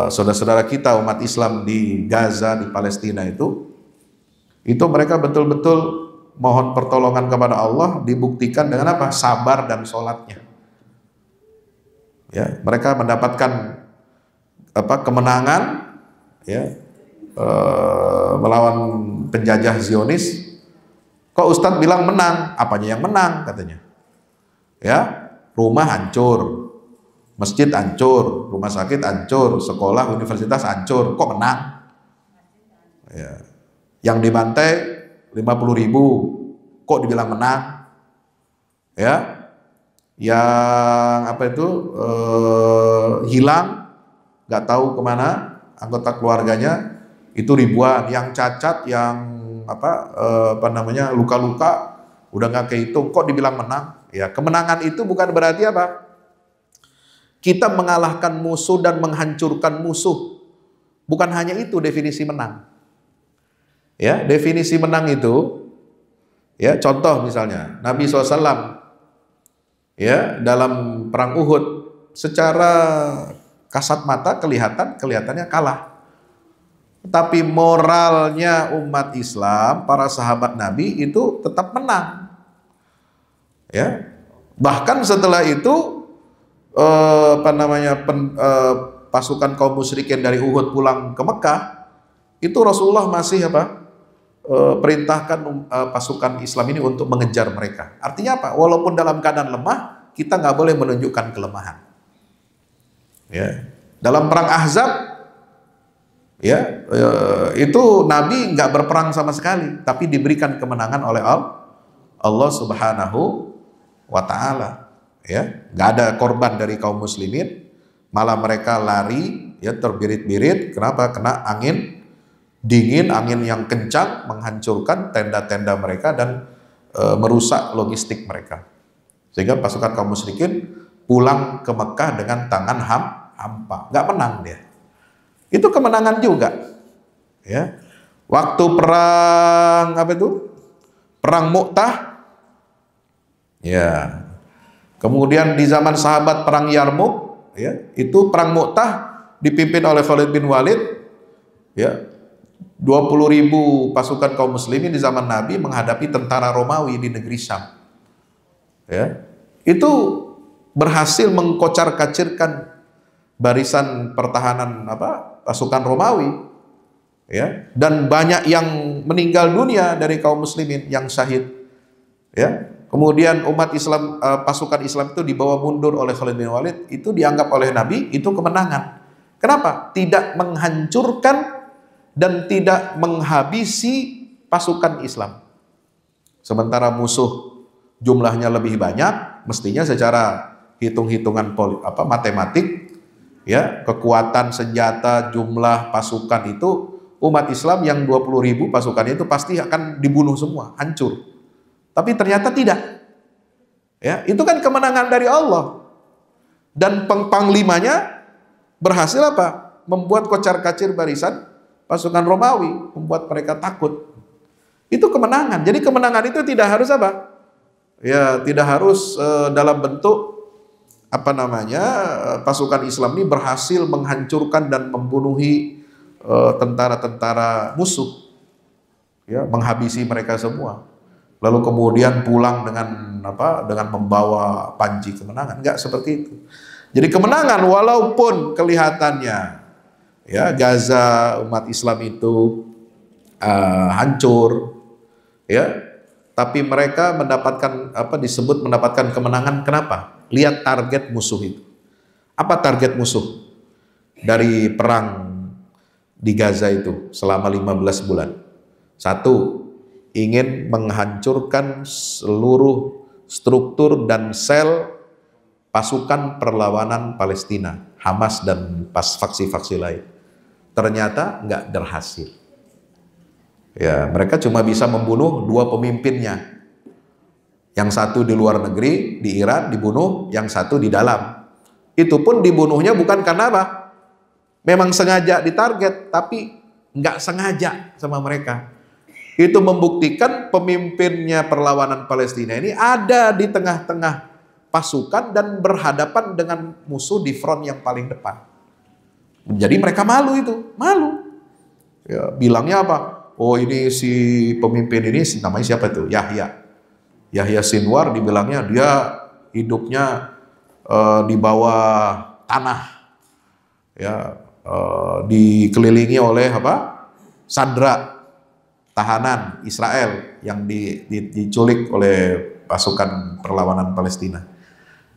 saudara-saudara kita umat Islam di Gaza, di Palestina itu mereka betul-betul mohon pertolongan kepada Allah, dibuktikan dengan apa? Sabar dan sholatnya. Ya, mereka mendapatkan kemenangan ya melawan penjajah Zionis. Kok Ustadz bilang menang? Apanya yang menang katanya? Ya, rumah hancur, masjid hancur, rumah sakit hancur, sekolah, universitas hancur, kok menang? Ya. Yang dibantai 50.000, kok dibilang menang? Ya, yang hilang, nggak tahu kemana anggota keluarganya itu ribuan, yang cacat, yang luka-luka udah nggak kehitung, kok dibilang menang? Ya, kemenangan itu bukan berarti apa? Kita mengalahkan musuh dan menghancurkan musuh. Bukan hanya itu definisi menang. Ya, definisi menang itu, ya contoh misalnya Nabi SAW, ya dalam perang Uhud, secara kasat mata kelihatannya kalah. Tapi moralnya umat Islam, para sahabat Nabi itu tetap menang. Ya, bahkan setelah itu pasukan kaum musyrikin dari Uhud pulang ke Mekah, itu Rasulullah masih perintahkan pasukan Islam ini untuk mengejar mereka. Artinya apa? Walaupun dalam keadaan lemah, kita nggak boleh menunjukkan kelemahan. Ya, dalam perang Ahzab, ya itu Nabi nggak berperang sama sekali, tapi diberikan kemenangan oleh Allah Subhanahu wa Ta'ala. Ya, nggak ada korban dari kaum muslimin, malah mereka lari ya terbirit-birit. Kenapa? Kena angin dingin, angin yang kencang menghancurkan tenda-tenda mereka dan merusak logistik mereka, sehingga pasukan kaum musyrikin pulang ke Mekah dengan tangan hampa, nggak menang dia. Itu kemenangan juga. Ya, waktu perang perang Mu'tah, ya. Kemudian di zaman sahabat perang Yarmuk, ya, itu perang Mu'tah dipimpin oleh Khalid bin Walid, ya. 20.000 pasukan kaum muslimin di zaman Nabi menghadapi tentara Romawi di negeri Syam. Ya. Itu berhasil mengkocar-kacirkan barisan pertahanan pasukan Romawi. Ya, dan banyak yang meninggal dunia dari kaum muslimin yang syahid. Ya. Kemudian umat Islam, pasukan Islam itu dibawa mundur oleh Khalid bin Walid, itu dianggap oleh Nabi itu kemenangan. Kenapa? Tidak menghancurkan dan tidak menghabisi pasukan Islam. Sementara musuh jumlahnya lebih banyak, mestinya secara hitung-hitungan matematik, ya, kekuatan senjata, jumlah pasukan itu, umat Islam yang 20.000 pasukannya itu pasti akan dibunuh semua, hancur. Tapi ternyata tidak. Ya, itu kan kemenangan dari Allah. Dan panglimanya berhasil membuat kocar-kacir barisan pasukan Romawi, membuat mereka takut. Itu kemenangan. Jadi kemenangan itu tidak harus ya, tidak harus dalam bentuk pasukan Islam ini berhasil menghancurkan dan membunuhi tentara-tentara musuh. Ya, menghabisi mereka semua. Lalu kemudian pulang dengan membawa panji kemenangan. Enggak seperti itu. Jadi kemenangan walaupun kelihatannya ya Gaza umat Islam itu hancur, ya, tapi mereka mendapatkan disebut mendapatkan kemenangan. Kenapa? Lihat target musuh itu. Apa target musuh dari perang di Gaza itu selama 15 bulan? Satu, ingin menghancurkan seluruh struktur dan sel pasukan perlawanan Palestina, Hamas dan faksi-faksi lain. Ternyata nggak berhasil. Ya, mereka cuma bisa membunuh dua pemimpinnya. Yang satu di luar negeri, di Iran dibunuh, yang satu di dalam. Itu pun dibunuhnya bukan karena apa? Memang sengaja ditarget, tapi nggak sengaja sama mereka. Itu membuktikan pemimpinnya perlawanan Palestina ini ada di tengah-tengah pasukan dan berhadapan dengan musuh di front yang paling depan. Jadi mereka malu itu, malu. Ya, bilangnya apa? Oh, ini si pemimpin ini namanya siapa itu? Yahya Sinwar, dibilangnya dia hidupnya di bawah tanah, ya, dikelilingi oleh apa? Sandra tahanan Israel yang diculik oleh pasukan perlawanan Palestina.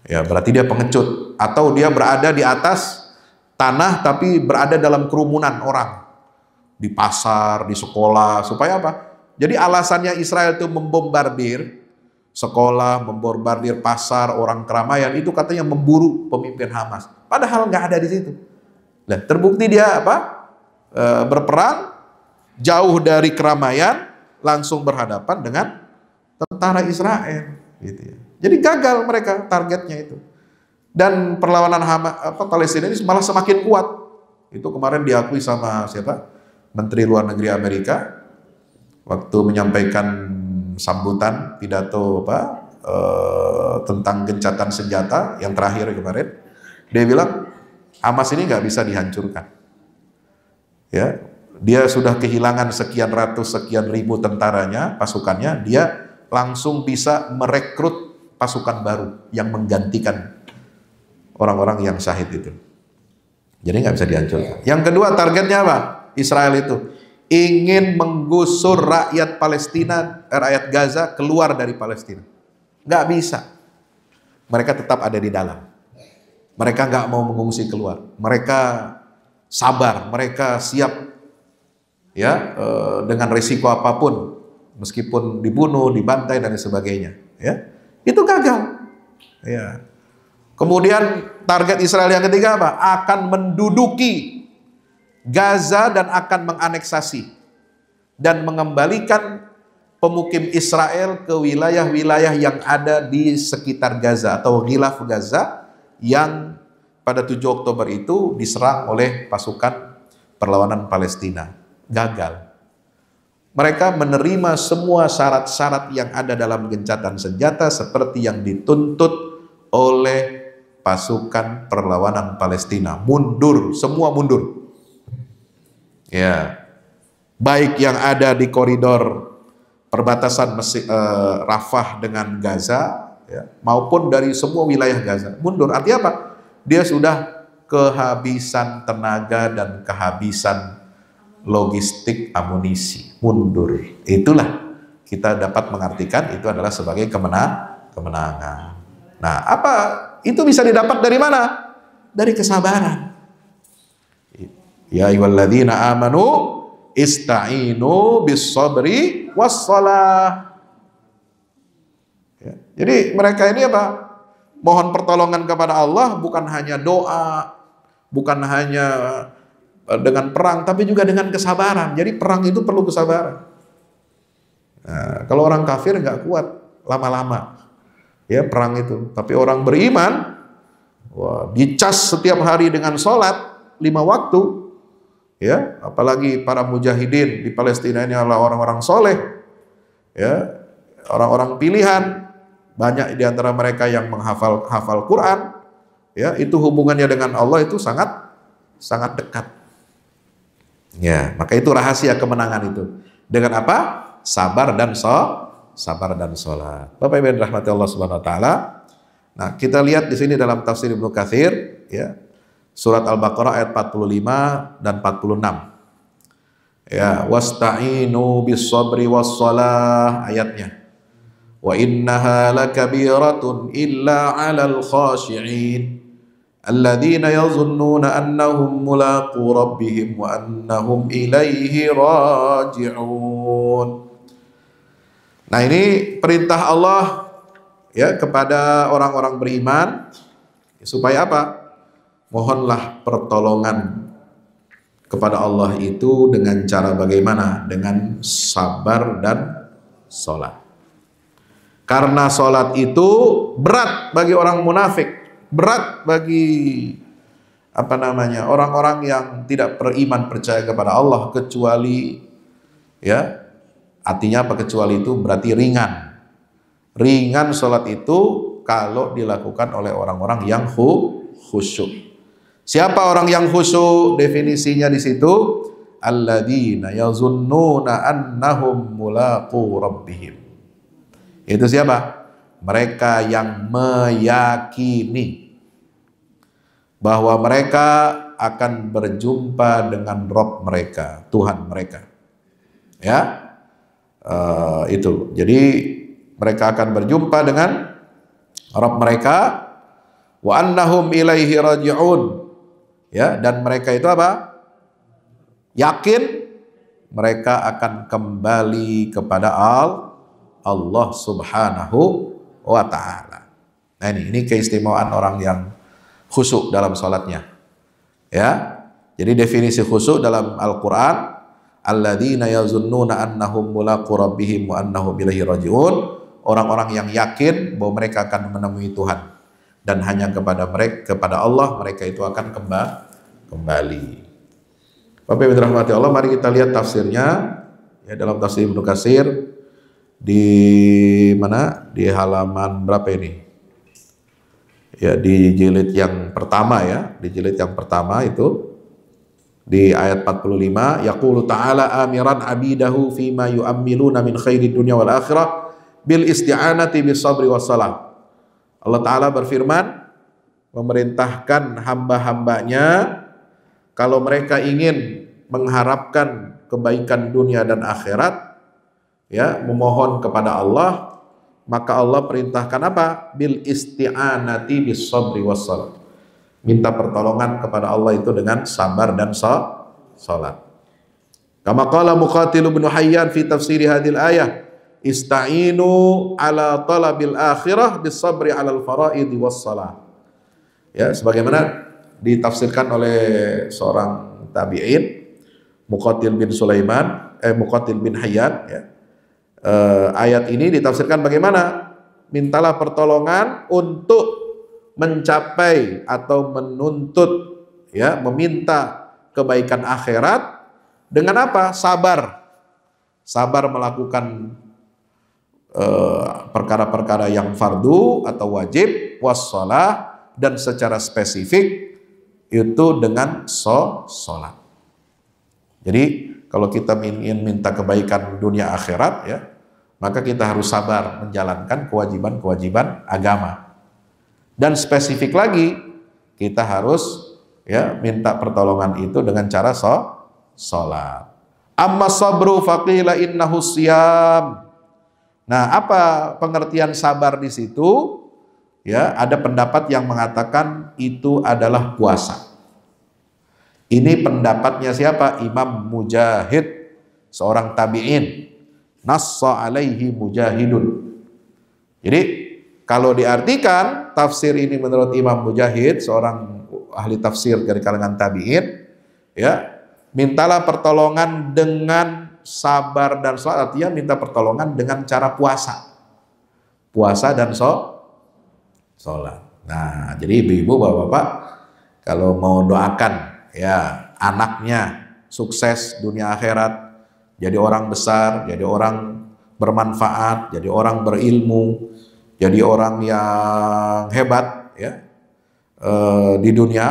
Ya, berarti dia pengecut, atau dia berada di atas tanah tapi berada dalam kerumunan orang, di pasar, di sekolah, supaya apa? Jadi alasannya Israel itu membombardir sekolah, membombardir pasar, orang keramaian, itu katanya memburu pemimpin Hamas. Padahal nggak ada di situ. Nah, terbukti dia apa? Berperang jauh dari keramaian, langsung berhadapan dengan tentara Israel. Gitu ya. Jadi gagal mereka targetnya itu. Dan perlawanan Palestina ini malah semakin kuat. Itu kemarin diakui sama siapa? Menteri Luar Negeri Amerika waktu menyampaikan sambutan pidato tentang gencatan senjata yang terakhir kemarin, dia bilang Hamas ini nggak bisa dihancurkan. Ya, dia sudah kehilangan sekian ratus, sekian ribu tentaranya, pasukannya, dia langsung bisa merekrut pasukan baru yang menggantikan orang-orang yang syahid itu. Jadi nggak bisa dihancurkan. Yang kedua, targetnya apa? Israel itu ingin menggusur rakyat Palestina, rakyat Gaza keluar dari Palestina. Nggak bisa. Mereka tetap ada di dalam. Mereka nggak mau mengungsi keluar. Mereka sabar, mereka siap ya dengan risiko apapun, meskipun dibunuh, dibantai dan sebagainya. Ya, itu gagal. Ya. Kemudian target Israel yang ketiga apa? Akan menduduki Gaza dan akan menganeksasi dan mengembalikan pemukim Israel ke wilayah-wilayah yang ada di sekitar Gaza atau Ghilaf Gaza yang pada 7 Oktober itu diserang oleh pasukan perlawanan Palestina. Gagal. Mereka menerima semua syarat-syarat yang ada dalam gencatan senjata seperti yang dituntut oleh pasukan perlawanan Palestina. Mundur, semua mundur. Ya, baik yang ada di koridor perbatasan Rafah dengan Gaza, ya, maupun dari semua wilayah Gaza mundur. Artinya apa? Dia sudah kehabisan tenaga dan kehabisan logistik amunisi, mundur. Itulah kita dapat mengartikan itu adalah sebagai kemenangan. Nah, apa itu bisa didapat dari mana? Dari kesabaran. Ya ayyuhalladzina amanu ista'inu bis-sabri was-shalah. Ya, jadi mereka ini apa? Mohon pertolongan kepada Allah bukan hanya doa, bukan hanya dengan perang, tapi juga dengan kesabaran. Jadi perang itu perlu kesabaran. Nah, kalau orang kafir nggak kuat lama-lama, ya perang itu. Tapi orang beriman, wah, dicas setiap hari dengan sholat 5 waktu. Ya, apalagi para mujahidin di Palestina ini adalah orang-orang soleh, ya, orang-orang pilihan. Banyak di antara mereka yang menghafal Quran, ya, itu hubungannya dengan Allah itu sangat dekat. Ya, maka itu rahasia kemenangan itu. Dengan apa? Sabar dan sholat. Bapak Ibu yang dirahmati Allah Subhanahu wa taala. Nah, kita lihat di sini dalam tafsir Ibnu Katsir, ya. Surat Al-Baqarah ayat 45 dan 46. Ya, wasta'inu bis-sabri was-shalah ayatnya. Wa innaha lakabiratun illa 'alal khashi'in alladzina yazunnuna annahum mulaqu rabbihim wa annahum ilaihi raji'un. Nah, ini perintah Allah ya kepada orang-orang beriman supaya apa? Mohonlah pertolongan kepada Allah itu dengan cara bagaimana? Dengan sabar dan sholat. Karena sholat itu berat bagi orang munafik, berat bagi orang-orang yang tidak beriman percaya kepada Allah, kecuali ya, artinya apa kecuali itu berarti ringan sholat itu kalau dilakukan oleh orang-orang yang khusyuk. Siapa orang yang khusyuk? Definisinya di situ, alladzina yazunnuna annahum mulaqu rabbihim. Itu siapa? Mereka yang meyakini bahwa mereka akan berjumpa dengan Rabb mereka, Tuhan mereka. Ya, itu. Jadi mereka akan berjumpa dengan Rabb mereka, wa annahum ilaihi raji'un. Ya, dan mereka itu apa? Yakin mereka akan kembali kepada Allah Subhanahu wa ta'ala. Nah, ini keistimewaan orang yang khusyuk dalam sholatnya. Ya, jadi definisi khusyuk dalam Al-Quran, alladzina yazunnuna annahum mulaqu rabbihim wa annahum ilaihi raji'un, orang-orang yang yakin bahwa mereka akan menemui Tuhan dan hanya kepada Allah mereka itu akan kembali. Bapak Ibu dirahmati Allah, mari kita lihat tafsirnya ya, dalam tafsir Ibnu Katsir di mana? Di halaman berapa ini? Ya, di jilid yang pertama ya, di jilid yang pertama itu di ayat 45, yaqulu ta'ala amiran abidahu fima yu'ammiluna min khairi dunya wal akhirah bil isti'anati bis sabri was salah. Allah Ta'ala berfirman, memerintahkan hamba-hambanya kalau mereka ingin mengharapkan kebaikan dunia dan akhirat, ya, memohon kepada Allah, maka Allah perintahkan apa? Bil isti'anati bis sabri was salat. Minta pertolongan kepada Allah itu dengan sabar dan salat. Kama qala Muqatil bin Hayyan fi tafsir hadhil ayah, ista'inu ala talabil akhirah bis sabri alal faraid was salah. Ya, sebagaimana ditafsirkan oleh seorang tabi'in, Muqatil bin Hayyan ya. Ayat ini ditafsirkan bagaimana? Mintalah pertolongan untuk mencapai atau menuntut, ya, meminta kebaikan akhirat dengan apa? Sabar melakukan perkara-perkara yang fardu atau wajib, wassalah, dan secara spesifik itu dengan sholat. Jadi kalau kita ingin minta kebaikan dunia akhirat, ya, maka kita harus sabar menjalankan kewajiban-kewajiban agama. Dan spesifik lagi, kita harus, ya, minta pertolongan itu dengan cara sholat. Amma sabru faqila innahu siyam. Nah, apa pengertian sabar di situ? Ya, ada pendapat yang mengatakan itu adalah puasa. Ini pendapatnya siapa? Imam Mujahid, seorang tabi'in. Nassa alaihi Mujahidun. Jadi kalau diartikan tafsir ini menurut Imam Mujahid, seorang ahli tafsir dari kalangan tabi'in, ya, mintalah pertolongan dengan sabar dan sholat, artinya minta pertolongan dengan cara puasa dan sholat. Nah, jadi ibu-ibu, bapak-bapak, kalau mau doakan, ya, anaknya sukses dunia akhirat, jadi orang besar, jadi orang bermanfaat, jadi orang berilmu, jadi orang yang hebat, ya, di dunia,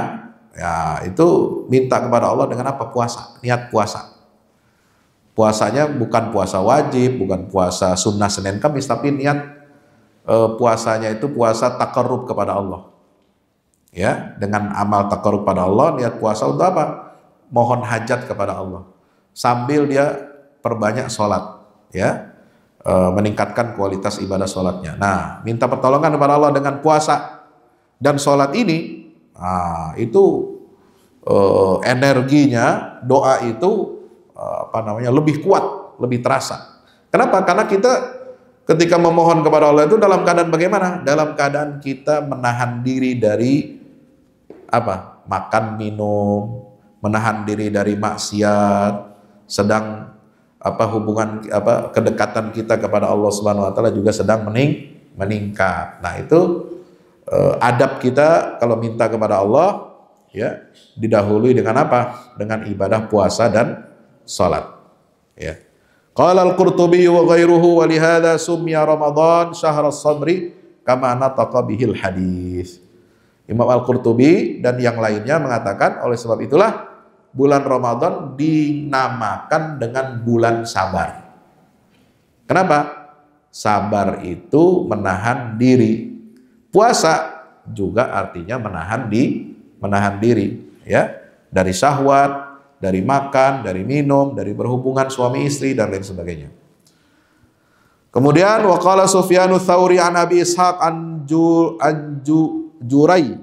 ya, itu minta kepada Allah dengan apa? Puasa, niat puasa. Puasanya bukan puasa wajib, bukan puasa sunnah Senin Kamis, tapi niat puasanya itu puasa taqarrub kepada Allah. Ya, dengan amal taqarrub pada Allah, niat puasa untuk apa? Mohon hajat kepada Allah. Sambil dia perbanyak sholat, ya, meningkatkan kualitas ibadah sholatnya. Nah, minta pertolongan kepada Allah dengan puasa dan sholat ini, itu energinya doa itu lebih kuat, lebih terasa. Kenapa? Karena kita ketika memohon kepada Allah itu dalam keadaan bagaimana? Dalam keadaan kita menahan diri dari apa? Makan, minum, menahan diri dari maksiat, sedang hubungan kedekatan kita kepada Allah Subhanahu wa taala juga sedang meningkat. Nah, itu adab kita kalau minta kepada Allah ya, didahului dengan apa? Dengan ibadah puasa dan salat. Ya. Qala al-Qurtubi wa ghairuhu wa li hadza summiya Ramadan syahr as-sabri kama nataqa bihil hadis. Imam Al-Qurtubi dan yang lainnya mengatakan oleh sebab itulah bulan Ramadan dinamakan dengan bulan sabar. Kenapa? Sabar itu menahan diri. Puasa juga artinya menahan diri, ya, dari syahwat, dari makan, dari minum, dari berhubungan suami istri dan lain sebagainya. Kemudian waqala Sufyan Tsauri an Abi Ishaq an Jurai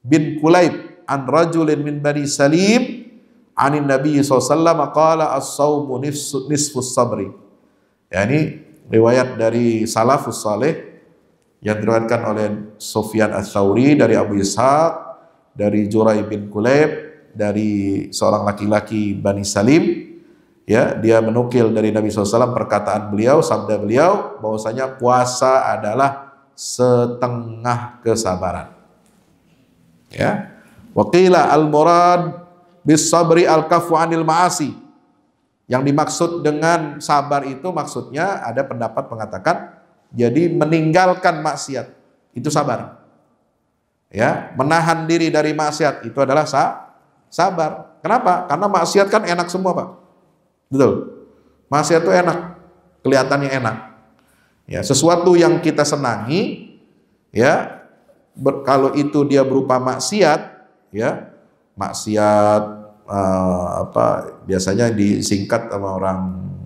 bin Kulayb an rajulin min Bani Salim anin Nabi SAW qala as-sawmu nisfus sabri. Ya, ini riwayat dari salafus saleh yang diriwayatkan oleh Sufyan Ats-Tsauri dari Abu Ishaq, dari Jurai bin Kulayb, dari seorang laki-laki Bani Salim. Ya, dia menukil dari Nabi SAW perkataan beliau, sabda beliau bahwasanya puasa adalah setengah kesabaran. Ya. Waqila al-murad bis sabri al-kafu anil ma'asi. Yang dimaksud dengan sabar itu maksudnya ada pendapat mengatakan jadi meninggalkan maksiat itu sabar. Ya, menahan diri dari maksiat itu adalah sabar. Kenapa? Karena maksiat kan enak semua, Pak. Betul. Maksiat itu enak, kelihatannya enak. Ya, sesuatu yang kita senangi, ya, kalau itu dia berupa maksiat, ya, maksiat biasanya disingkat sama orang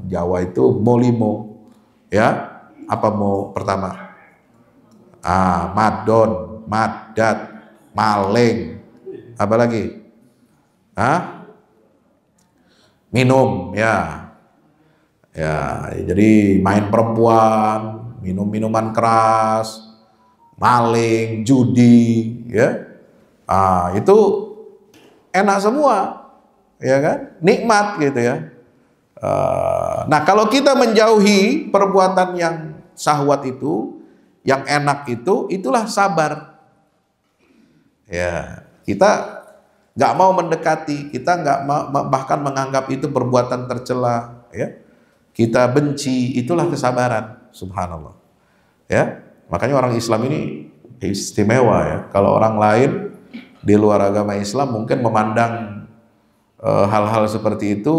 Jawa itu molimo, ya. Apa mau pertama? Madon, madat, maling, apa lagi? Minum, ya. Ya, jadi main perempuan, minum minuman keras, maling, judi, ya. Itu enak semua, ya kan? Nikmat gitu ya. Nah, kalau kita menjauhi perbuatan yang syahwat itu, yang enak itu, itulah sabar. Ya, kita nggak mau mendekati, kita nggak bahkan menganggap itu perbuatan tercela, ya. Kita benci, itulah kesabaran. Subhanallah. Ya, makanya orang Islam ini istimewa ya. Kalau orang lain di luar agama Islam mungkin memandang hal-hal seperti itu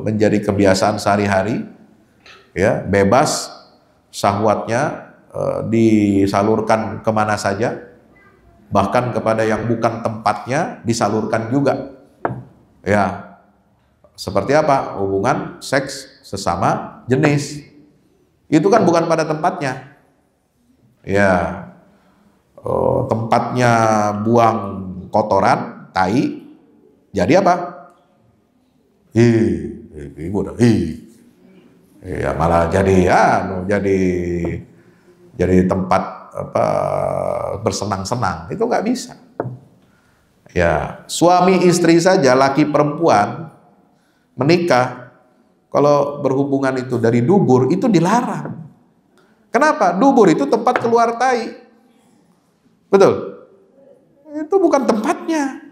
menjadi kebiasaan sehari-hari, ya, bebas, syahwatnya disalurkan kemana saja, bahkan kepada yang bukan tempatnya disalurkan juga, ya. Seperti apa? Hubungan seks sesama jenis itu kan bukan pada tempatnya, ya. Tempatnya buang kotoran, tai, jadi apa? Ya malah jadi tempat bersenang-senang, itu nggak bisa. Ya, suami istri saja, laki perempuan menikah, kalau berhubungan itu dari dubur itu dilarang. Kenapa? Dubur itu tempat keluar tai. Betul? Itu bukan tempatnya.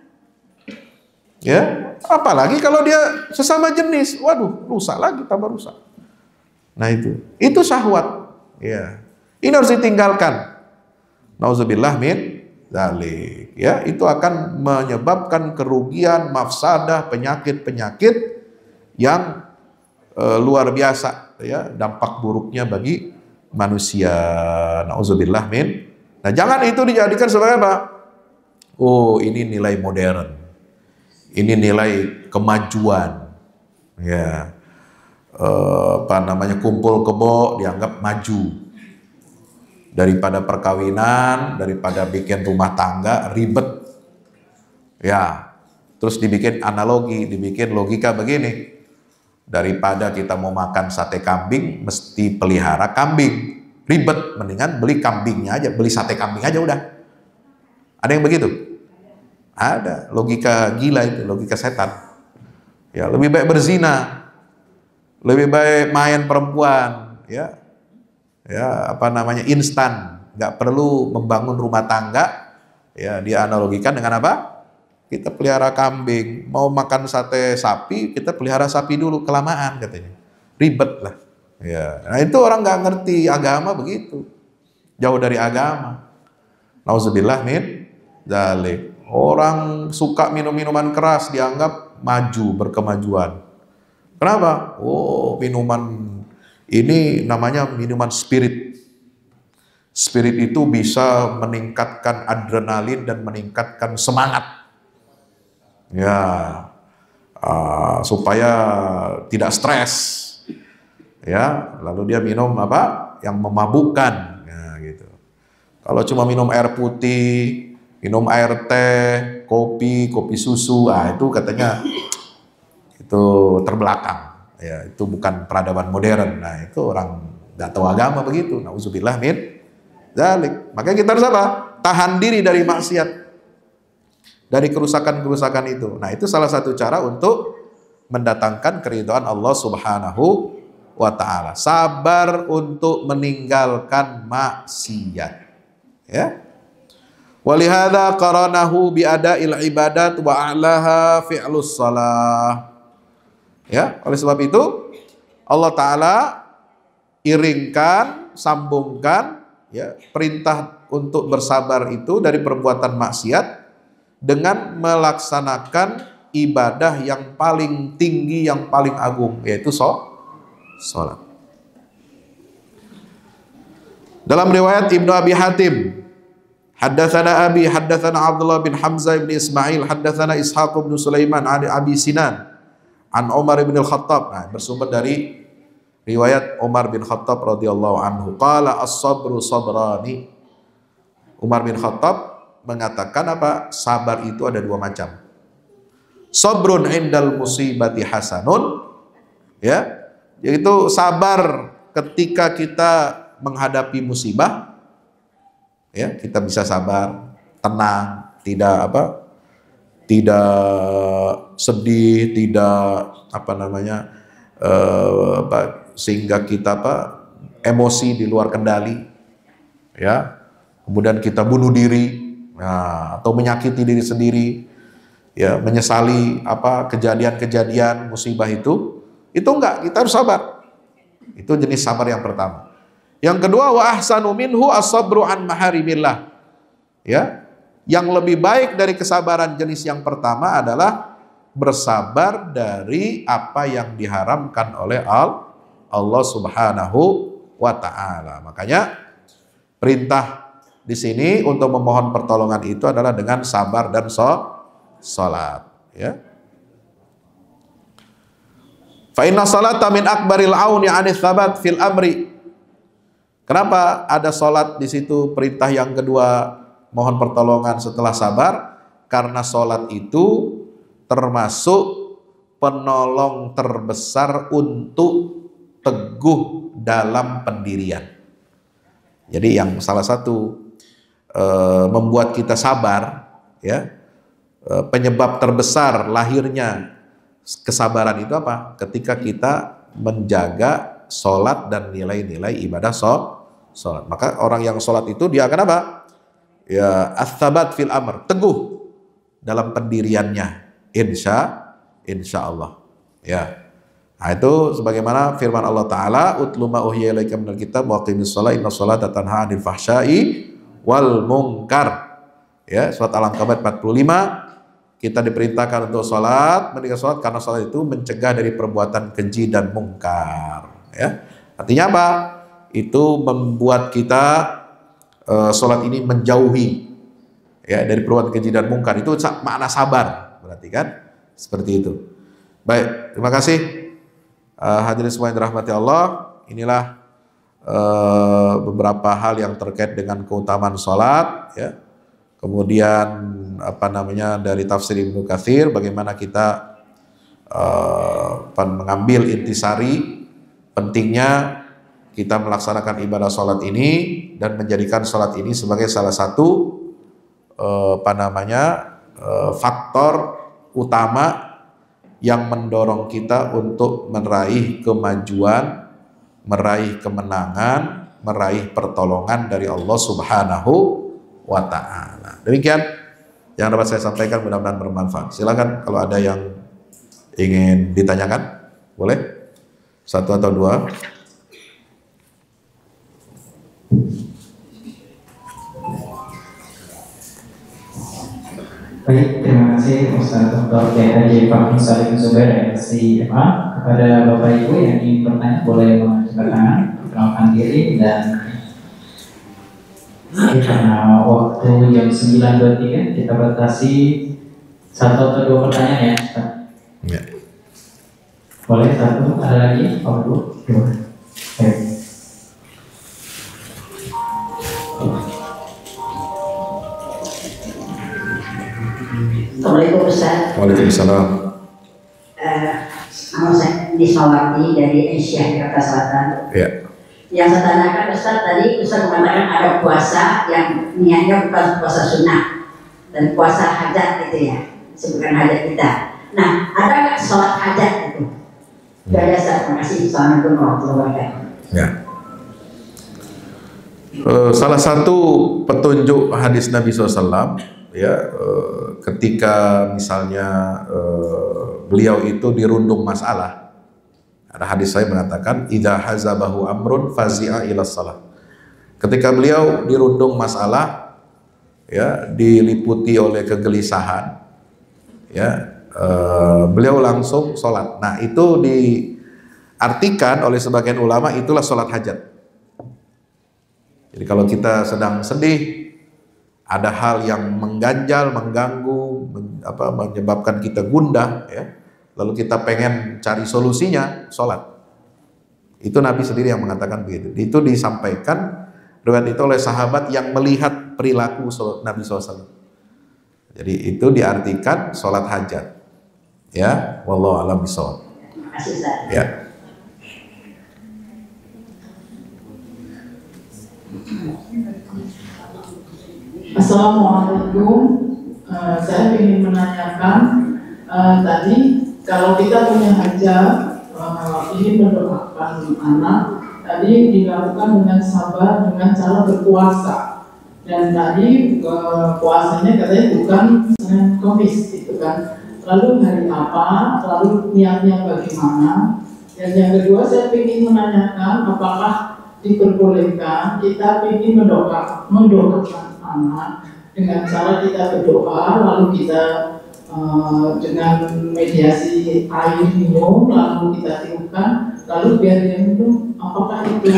Ya, apalagi kalau dia sesama jenis, waduh, rusak lagi, tambah rusak. Nah itu syahwat. Ya, ini harus ditinggalkan. Nauzubillah min dzalik. Ya, itu akan menyebabkan kerugian, mafsadah, penyakit-penyakit yang luar biasa. Ya, dampak buruknya bagi manusia. Nauzubillah min. Nah, jangan itu dijadikan sebagai apa? Oh, ini nilai modern. Ini nilai kemajuan. Ya. Kumpul kebo dianggap maju. Daripada perkawinan, daripada bikin rumah tangga ribet. Ya. Terus dibikin analogi, dibikin logika begini. Daripada kita mau makan sate kambing, mesti pelihara kambing. Ribet, mendingan beli kambingnya aja, beli sate kambing aja udah. Ada yang begitu? Ada logika gila itu, logika setan. Ya, lebih baik berzina, lebih baik main perempuan, ya, instan, nggak perlu membangun rumah tangga. Ya, dia analogikan dengan apa? Kita pelihara kambing, mau makan sate sapi, kita pelihara sapi dulu, kelamaan katanya, ribet lah. Ya, nah itu orang nggak ngerti agama begitu, jauh dari agama. Nauzubillah min dzalik. Orang suka minum minuman keras dianggap maju, berkemajuan. Kenapa? Oh, minuman ini namanya minuman spirit. Spirit itu bisa meningkatkan adrenalin dan meningkatkan semangat. Ya, supaya tidak stres. Ya, lalu dia minum apa? Yang memabukkan. Ya, gitu. Kalau cuma minum air putih, minum air teh, kopi susu, itu katanya itu terbelakang. Ya, itu bukan peradaban modern. Nah, itu orang nggak tahu agama begitu. Nauzubillah min dzalik. Makanya kita harus apa? Tahan diri dari maksiat, dari kerusakan-kerusakan itu. Nah, itu salah satu cara untuk mendatangkan keridhaan Allah Subhanahu wa ta'ala. Sabar untuk meninggalkan maksiat. Ya. Walihada qaranahu biada'il ibadat wa a'laha fi'lus shalah. Ya, oleh sebab itu Allah Ta'ala iringkan, sambungkan ya perintah untuk bersabar itu dari perbuatan maksiat dengan melaksanakan ibadah yang paling tinggi, yang paling agung, yaitu sholat. Dalam riwayat Ibnu Abi Hatim, haddatsana Abi, haddatsana Abdullah bin Hamzah bin Ismail, haddatsana Ishaq bin Sulaiman an Abi Sinan an Umar bin Al-Khattab. Nah, bersumber dari riwayat Umar bin Khattab radhiyallahu anhu. Qala as-sabru sabrani. Umar bin Khattab mengatakan apa? Sabar itu ada dua macam. Sabrun indal musibati hasanun, ya, yaitu sabar ketika kita menghadapi musibah, ya, kita bisa sabar, tenang, tidak sedih, tidak sehingga kita emosi di luar kendali, ya, kemudian kita bunuh diri, atau menyakiti diri sendiri, ya, menyesali kejadian-kejadian musibah itu enggak, kita harus sabar. Itu jenis sabar yang pertama. Yang kedua, wa ahsanu minhu as-sabru an maharimillah. Ya, yang lebih baik dari kesabaran jenis yang pertama adalah bersabar dari apa yang diharamkan oleh Allah Subhanahu wa ta'ala. Makanya perintah di sini untuk memohon pertolongan itu adalah dengan sabar dan salat, ya. Fa inna salata min akbaril auni 'anis tsabat fil amri. Kenapa ada salat di situ perintah yang kedua, mohon pertolongan setelah sabar? Karena salat itu termasuk penolong terbesar untuk teguh dalam pendirian. Jadi yang salah satu membuat kita sabar, ya, penyebab terbesar lahirnya kesabaran itu apa? Ketika kita menjaga sholat dan nilai-nilai ibadah sholat. Maka orang yang sholat itu dia akan apa? Ya, ats-tsabat fil amr, teguh dalam pendiriannya, insya Allah. Ya. Nah, itu sebagaimana firman Allah Ta'ala, utlu ma uhiya ilaika minal kitab wa aqimis shalah inna sholata tanha 'anil fahsya'i wal munkar. Ya, surat Al-Ankabut 45, kita diperintahkan untuk sholat, mendirikan sholat karena sholat itu mencegah dari perbuatan keji dan mungkar. Ya, artinya apa? Itu membuat kita sholat ini menjauhi, ya, dari perbuatan keji dan mungkar. Itu makna sabar, berarti kan seperti itu. Baik, terima kasih hadirin semua yang dirahmati Allah. Inilah beberapa hal yang terkait dengan keutamaan sholat, ya. Kemudian dari tafsir Ibnu Katsir, bagaimana kita mengambil intisari pentingnya kita melaksanakan ibadah sholat ini dan menjadikan sholat ini sebagai salah satu faktor utama yang mendorong kita untuk meraih kemajuan, meraih kemenangan, meraih pertolongan dari Allah Subhanahu wa Ta'ala. Demikian yang dapat saya sampaikan, mudah-mudahan bermanfaat. Silakan kalau ada yang ingin ditanyakan, boleh? Satu atau dua. Baik, terima kasih Ustaz Dr. Kiai Haji Fahmi Salim Zubair MSc.MA. Kepada Bapak Ibu yang ingin bertanya boleh mengangkat tangan, perkenalkan diri, dan karena waktu jam 9.23 kita batasi 1 atau 2 pertanyaan ya Ustaz. Ya. Boleh 1, ada lagi? Oh, 2. Baik. Assalamualaikum Ustaz. Waalaikumsalam. Nama saya Nismawati dari Asia Jakarta Selatan. Ya. Yang saya tanyakan Ustaz, tadi Ustaz mengatakan ada puasa yang niatnya bukan puasa sunnah dan puasa hajat gitu ya, sebutkan hajat kita. Nah, ada nggak sholat hajat itu? Itu aja Ustaz. Terima kasih. Assalamualaikum warahmatullahi wabarakatuh. Ya. Salah satu petunjuk hadis Nabi SAW, ya, ketika misalnya beliau itu dirundung masalah, ada hadis saya mengatakan idza hazabahu amrun fazi'a ila shalah. Ketika beliau dirundung masalah, ya, diliputi oleh kegelisahan, ya, beliau langsung sholat. Nah, itu diartikan oleh sebagian ulama itulah sholat hajat. Jadi kalau kita sedang sedih, ada hal yang mengganjal, mengganggu, menyebabkan kita gundah, ya, lalu kita pengen cari solusinya, sholat. Itu Nabi sendiri yang mengatakan begitu. Itu disampaikan riwayat itu oleh sahabat yang melihat perilaku Nabi SAW. Jadi itu diartikan sholat hajat. Ya, wallahu a'lam bishawab. Terima kasih Ustaz. Ya. Assalamualaikum. Saya ingin menanyakan tadi kalau kita punya hajat ingin mendoakan anak, tadi dilakukan dengan sabar dengan cara berpuasa, dan tadi puasanya katanya bukan Senin Kamis gitu kan. Lalu hari apa? Lalu niatnya bagaimana? Dan yang kedua saya ingin menanyakan apakah diperbolehkan kita ingin mendoakan anak dengan cara kita berdoa, lalu kita dengan mediasi air minum, lalu kita tiupkan, lalu biar dia minum, apakah itu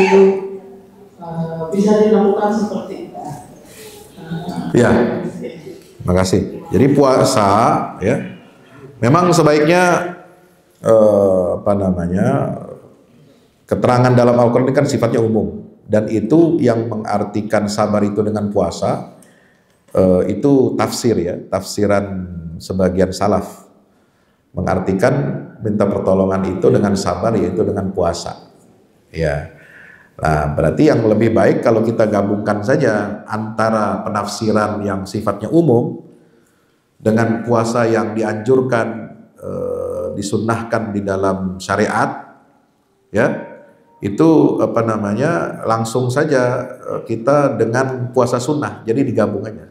bisa dilakukan seperti itu? Ya, makasih. Jadi puasa, ya, memang sebaiknya keterangan dalam Al-Quran ini kan sifatnya umum, dan itu yang mengartikan sabar itu dengan puasa, itu tafsir, ya, tafsiran sebagian salaf mengartikan minta pertolongan itu dengan sabar, yaitu dengan puasa, ya. Nah, berarti yang lebih baik kalau kita gabungkan saja antara penafsiran yang sifatnya umum dengan puasa yang dianjurkan, disunnahkan di dalam syariat, ya. Itu langsung saja kita dengan puasa sunnah, jadi digabung aja,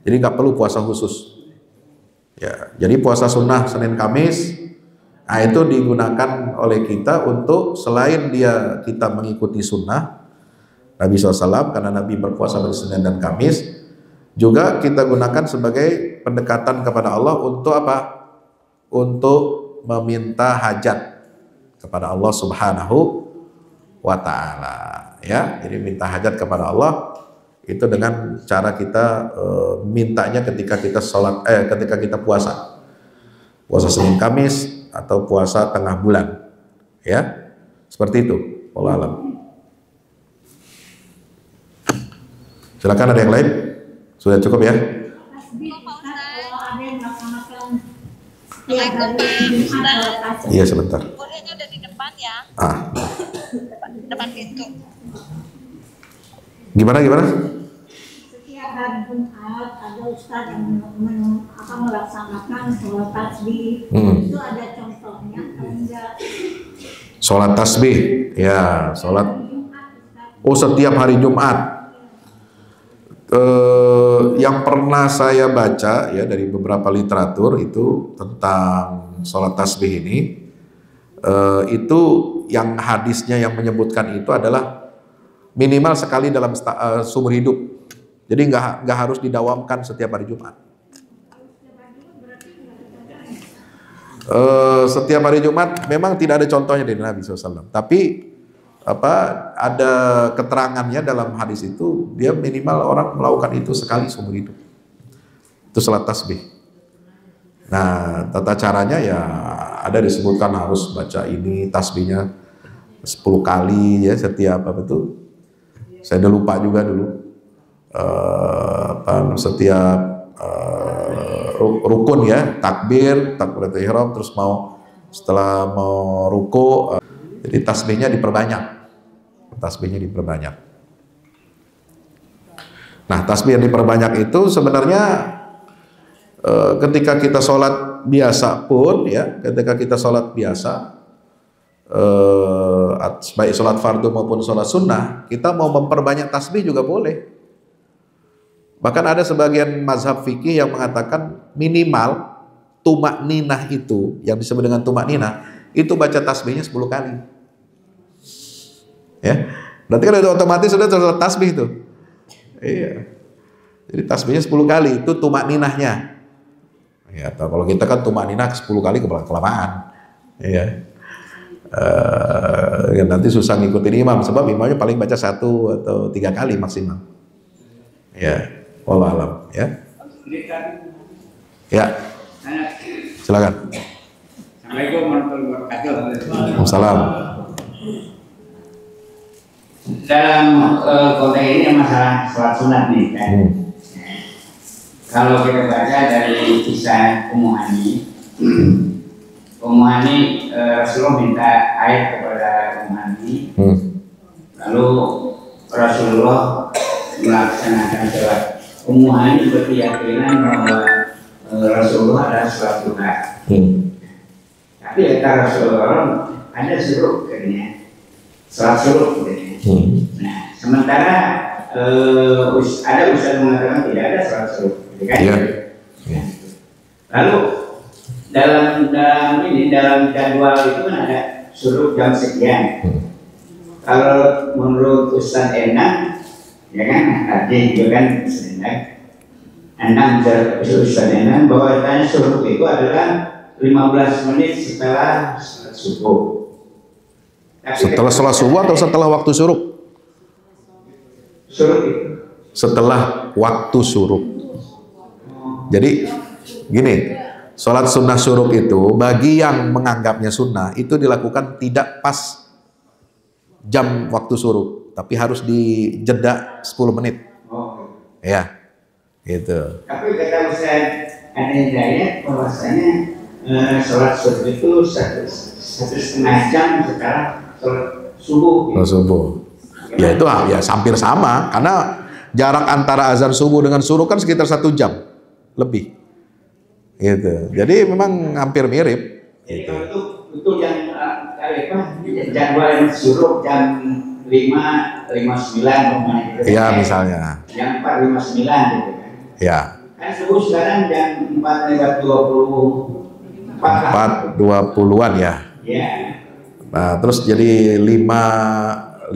jadi nggak perlu puasa khusus, ya. Jadi puasa sunnah Senin Kamis, nah, itu digunakan oleh kita untuk selain kita mengikuti sunnah Nabi SAW, karena Nabi berpuasa pada Senin dan Kamis, juga kita gunakan sebagai pendekatan kepada Allah untuk apa? Untuk meminta hajat kepada Allah Subhanahu wa Ta'ala, ya. Jadi minta hajat kepada Allah itu dengan cara kita mintanya ketika kita ketika kita puasa Senin Kamis atau puasa tengah bulan, ya, seperti itu. Wallahu a'lam. Silakan, ada yang lain? Sudah cukup, ya? Iya, sebentar. Bolehnya udah di depan ya. Depan pintu. Gimana? Setiap hari Jumat ada ustadz yang melaksanakan sholat tasbih. Itu ada contohnya atau enggak? Sholat tasbih, ya, sholat. Oh, setiap hari Jumat. Yang pernah saya baca ya dari beberapa literatur itu tentang sholat tasbih ini, itu yang hadisnya yang menyebutkan itu adalah minimal sekali dalam seumur hidup. Jadi nggak harus didawamkan setiap hari Jumat. Setiap hari Jumat memang tidak ada contohnya dari Nabi SAW. Tapi ada keterangannya dalam hadis itu, dia minimal orang melakukan itu sekali seumur hidup. Itu sholat tasbih. Nah, tata caranya ya ada disebutkan harus baca ini tasbihnya 10 kali ya setiap saya udah lupa juga dulu. Setiap rukun ya, takbiratul ihram, terus setelah mau ruku, jadi tasbihnya diperbanyak. Nah, tasbih yang diperbanyak itu sebenarnya ketika kita sholat biasa pun ya, baik sholat fardu maupun sholat sunnah, kita mau memperbanyak tasbih juga boleh. Bahkan ada sebagian mazhab fikih yang mengatakan minimal tumak ninah itu, yang disebut dengan tumak ninah, itu baca tasbihnya 10 kali. Ya, berarti kan itu otomatis sudah sholat tasbih itu. Iya. Jadi tasbihnya 10 kali, itu tumak ninahnya. Ya, atau kalau kita kan tumak ninah 10 kali kelamaan. Iya. Ya, nanti susah ngikutin imam, sebab imamnya paling baca 1 atau 3 kali maksimal. Ya, wallahu alam ya. Ya. Silakan. Assalamualaikum warahmatullahi wabarakatuh. Waalaikumsalam. Dalam konteks ini masalah sholat sunat nih kan. Kalau kita baca dari kisah Ummu Hani, Rasulullah minta air kepada Ummu Hani, lalu Rasulullah melaksanakan sholat. Ummu Hani berkeyakinan bahwa Rasulullah adalah sholat duha. Tapi kata Rasulullah ada suruh katanya, sholat suruh katanya. Nah, sementara ada ustaz mengatakan tidak ada sholat suruh, kan? Ya. Lalu dalam jadwal itu kan ada suruh jam sekian. Kalau menurut Ustaz Endang, ya kan, artinya juga kan Endang Ustaz Endang bahwa tanya suruh itu adalah 15 menit setelah subuh. Setelah sholat subuh atau setelah waktu syuruk? Syuruk itu. Setelah waktu syuruk. Jadi gini, sholat sunnah syuruk itu bagi yang menganggapnya sunnah itu dilakukan tidak pas jam waktu syuruk, tapi harus dijeda 10 menit. Ya, gitu. Tapi kata Ustaz ada hidayat bahwasanya sholat syuruk itu 1,5 jam setelah sholat subuh. Sholat subuh. Ya itu ya hampir sama, karena jarak antara azan subuh dengan syuruk kan sekitar 1 jam lebih. Gitu. Jadi memang hampir mirip. Jadi kalau itu yang jadwal yang syuruk jam 5.59 gitu. Ya misalnya. Yang 4.59 gitu kan. Ya. Kan subuh sekarang jam 4.20-an ya. Ya. Nah, terus jadi 5.50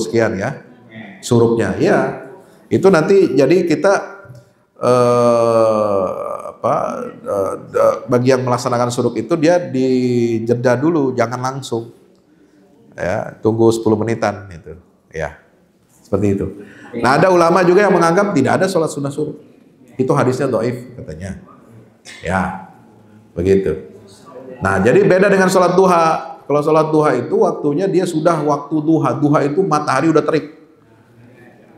sekian ya. Syuruknya. Ya. Itu nanti jadi kita bagi yang melaksanakan syuruk itu dia dijeda dulu, jangan langsung. Ya, tunggu 10 menitan itu. Ya. Seperti itu. Nah, ada ulama juga yang menganggap tidak ada sholat sunnah syuruk. Itu hadisnya dhaif katanya. Ya. Begitu. Nah, jadi beda dengan sholat duha. Kalau sholat duha itu waktunya dia sudah waktu duha. Duha itu matahari udah terik.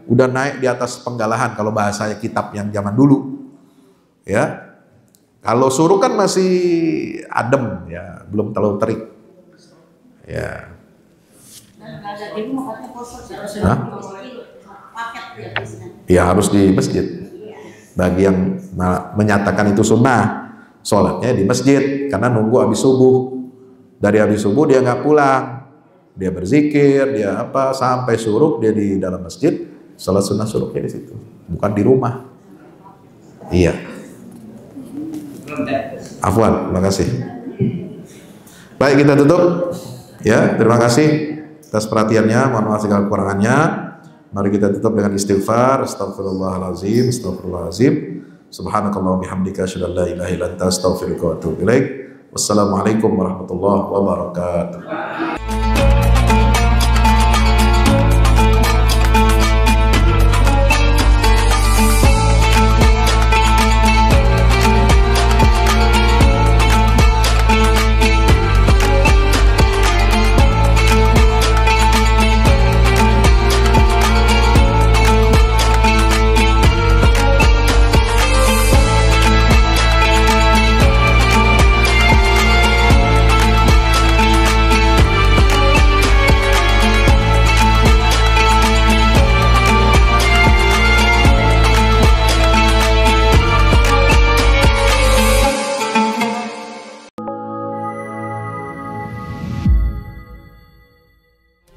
Udah naik di atas penggalahan kalau bahasanya kitab yang zaman dulu. Ya. Kalau syuruk kan masih adem ya, belum terlalu terik. Ya. Nah, ada ibu makanya kosong. Hah? Paket ya. Ya harus di masjid. Bagi yang menyatakan itu sunnah, sholatnya di masjid karena nunggu habis subuh. Dari habis subuh dia nggak pulang, dia berzikir, dia apa sampai suruk dia di dalam masjid, sholat sunnah suruknya di situ, bukan di rumah. Iya. Afwan, terima kasih. Baik, kita tutup. Ya, terima kasih atas perhatiannya. Mohon maaf segala kekurangannya. Mari kita tutup dengan istighfar. Astagfirullahalazim, astagfirullahalazim. Subhanakallahumma bihamdika asyhadu an la ilaha illa anta astaghfiruka wa atubu ilaik. Wassalamualaikum warahmatullahi wabarakatuh.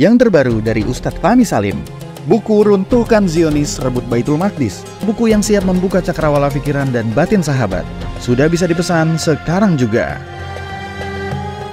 Yang terbaru dari Ustadz Fahmi Salim, buku Runtuhkan Zionis Rebut Baitul Maqdis, buku yang siap membuka cakrawala pikiran dan batin sahabat, sudah bisa dipesan sekarang juga.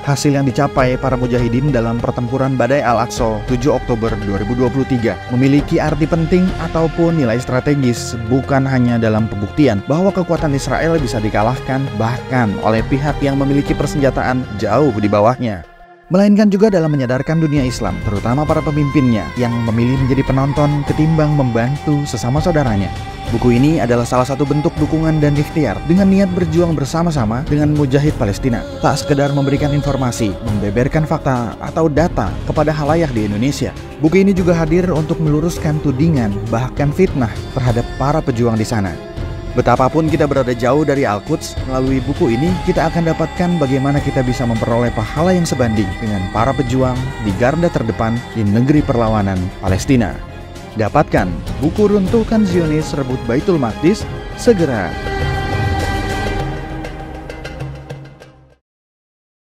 Hasil yang dicapai para mujahidin dalam pertempuran Badai Al-Aqsa 7 Oktober 2023 memiliki arti penting ataupun nilai strategis, bukan hanya dalam pembuktian bahwa kekuatan Israel bisa dikalahkan bahkan oleh pihak yang memiliki persenjataan jauh di bawahnya, melainkan juga dalam menyadarkan dunia Islam, terutama para pemimpinnya yang memilih menjadi penonton ketimbang membantu sesama saudaranya. Buku ini adalah salah satu bentuk dukungan dan ikhtiar dengan niat berjuang bersama-sama dengan mujahid Palestina. Tak sekedar memberikan informasi, membeberkan fakta atau data kepada khalayak di Indonesia. Buku ini juga hadir untuk meluruskan tudingan bahkan fitnah terhadap para pejuang di sana. Betapapun kita berada jauh dari Al-Quds, melalui buku ini kita akan dapatkan bagaimana kita bisa memperoleh pahala yang sebanding dengan para pejuang di garda terdepan di negeri perlawanan Palestina. Dapatkan buku Runtuhkan Zionis Rebut Baitul Maqdis segera.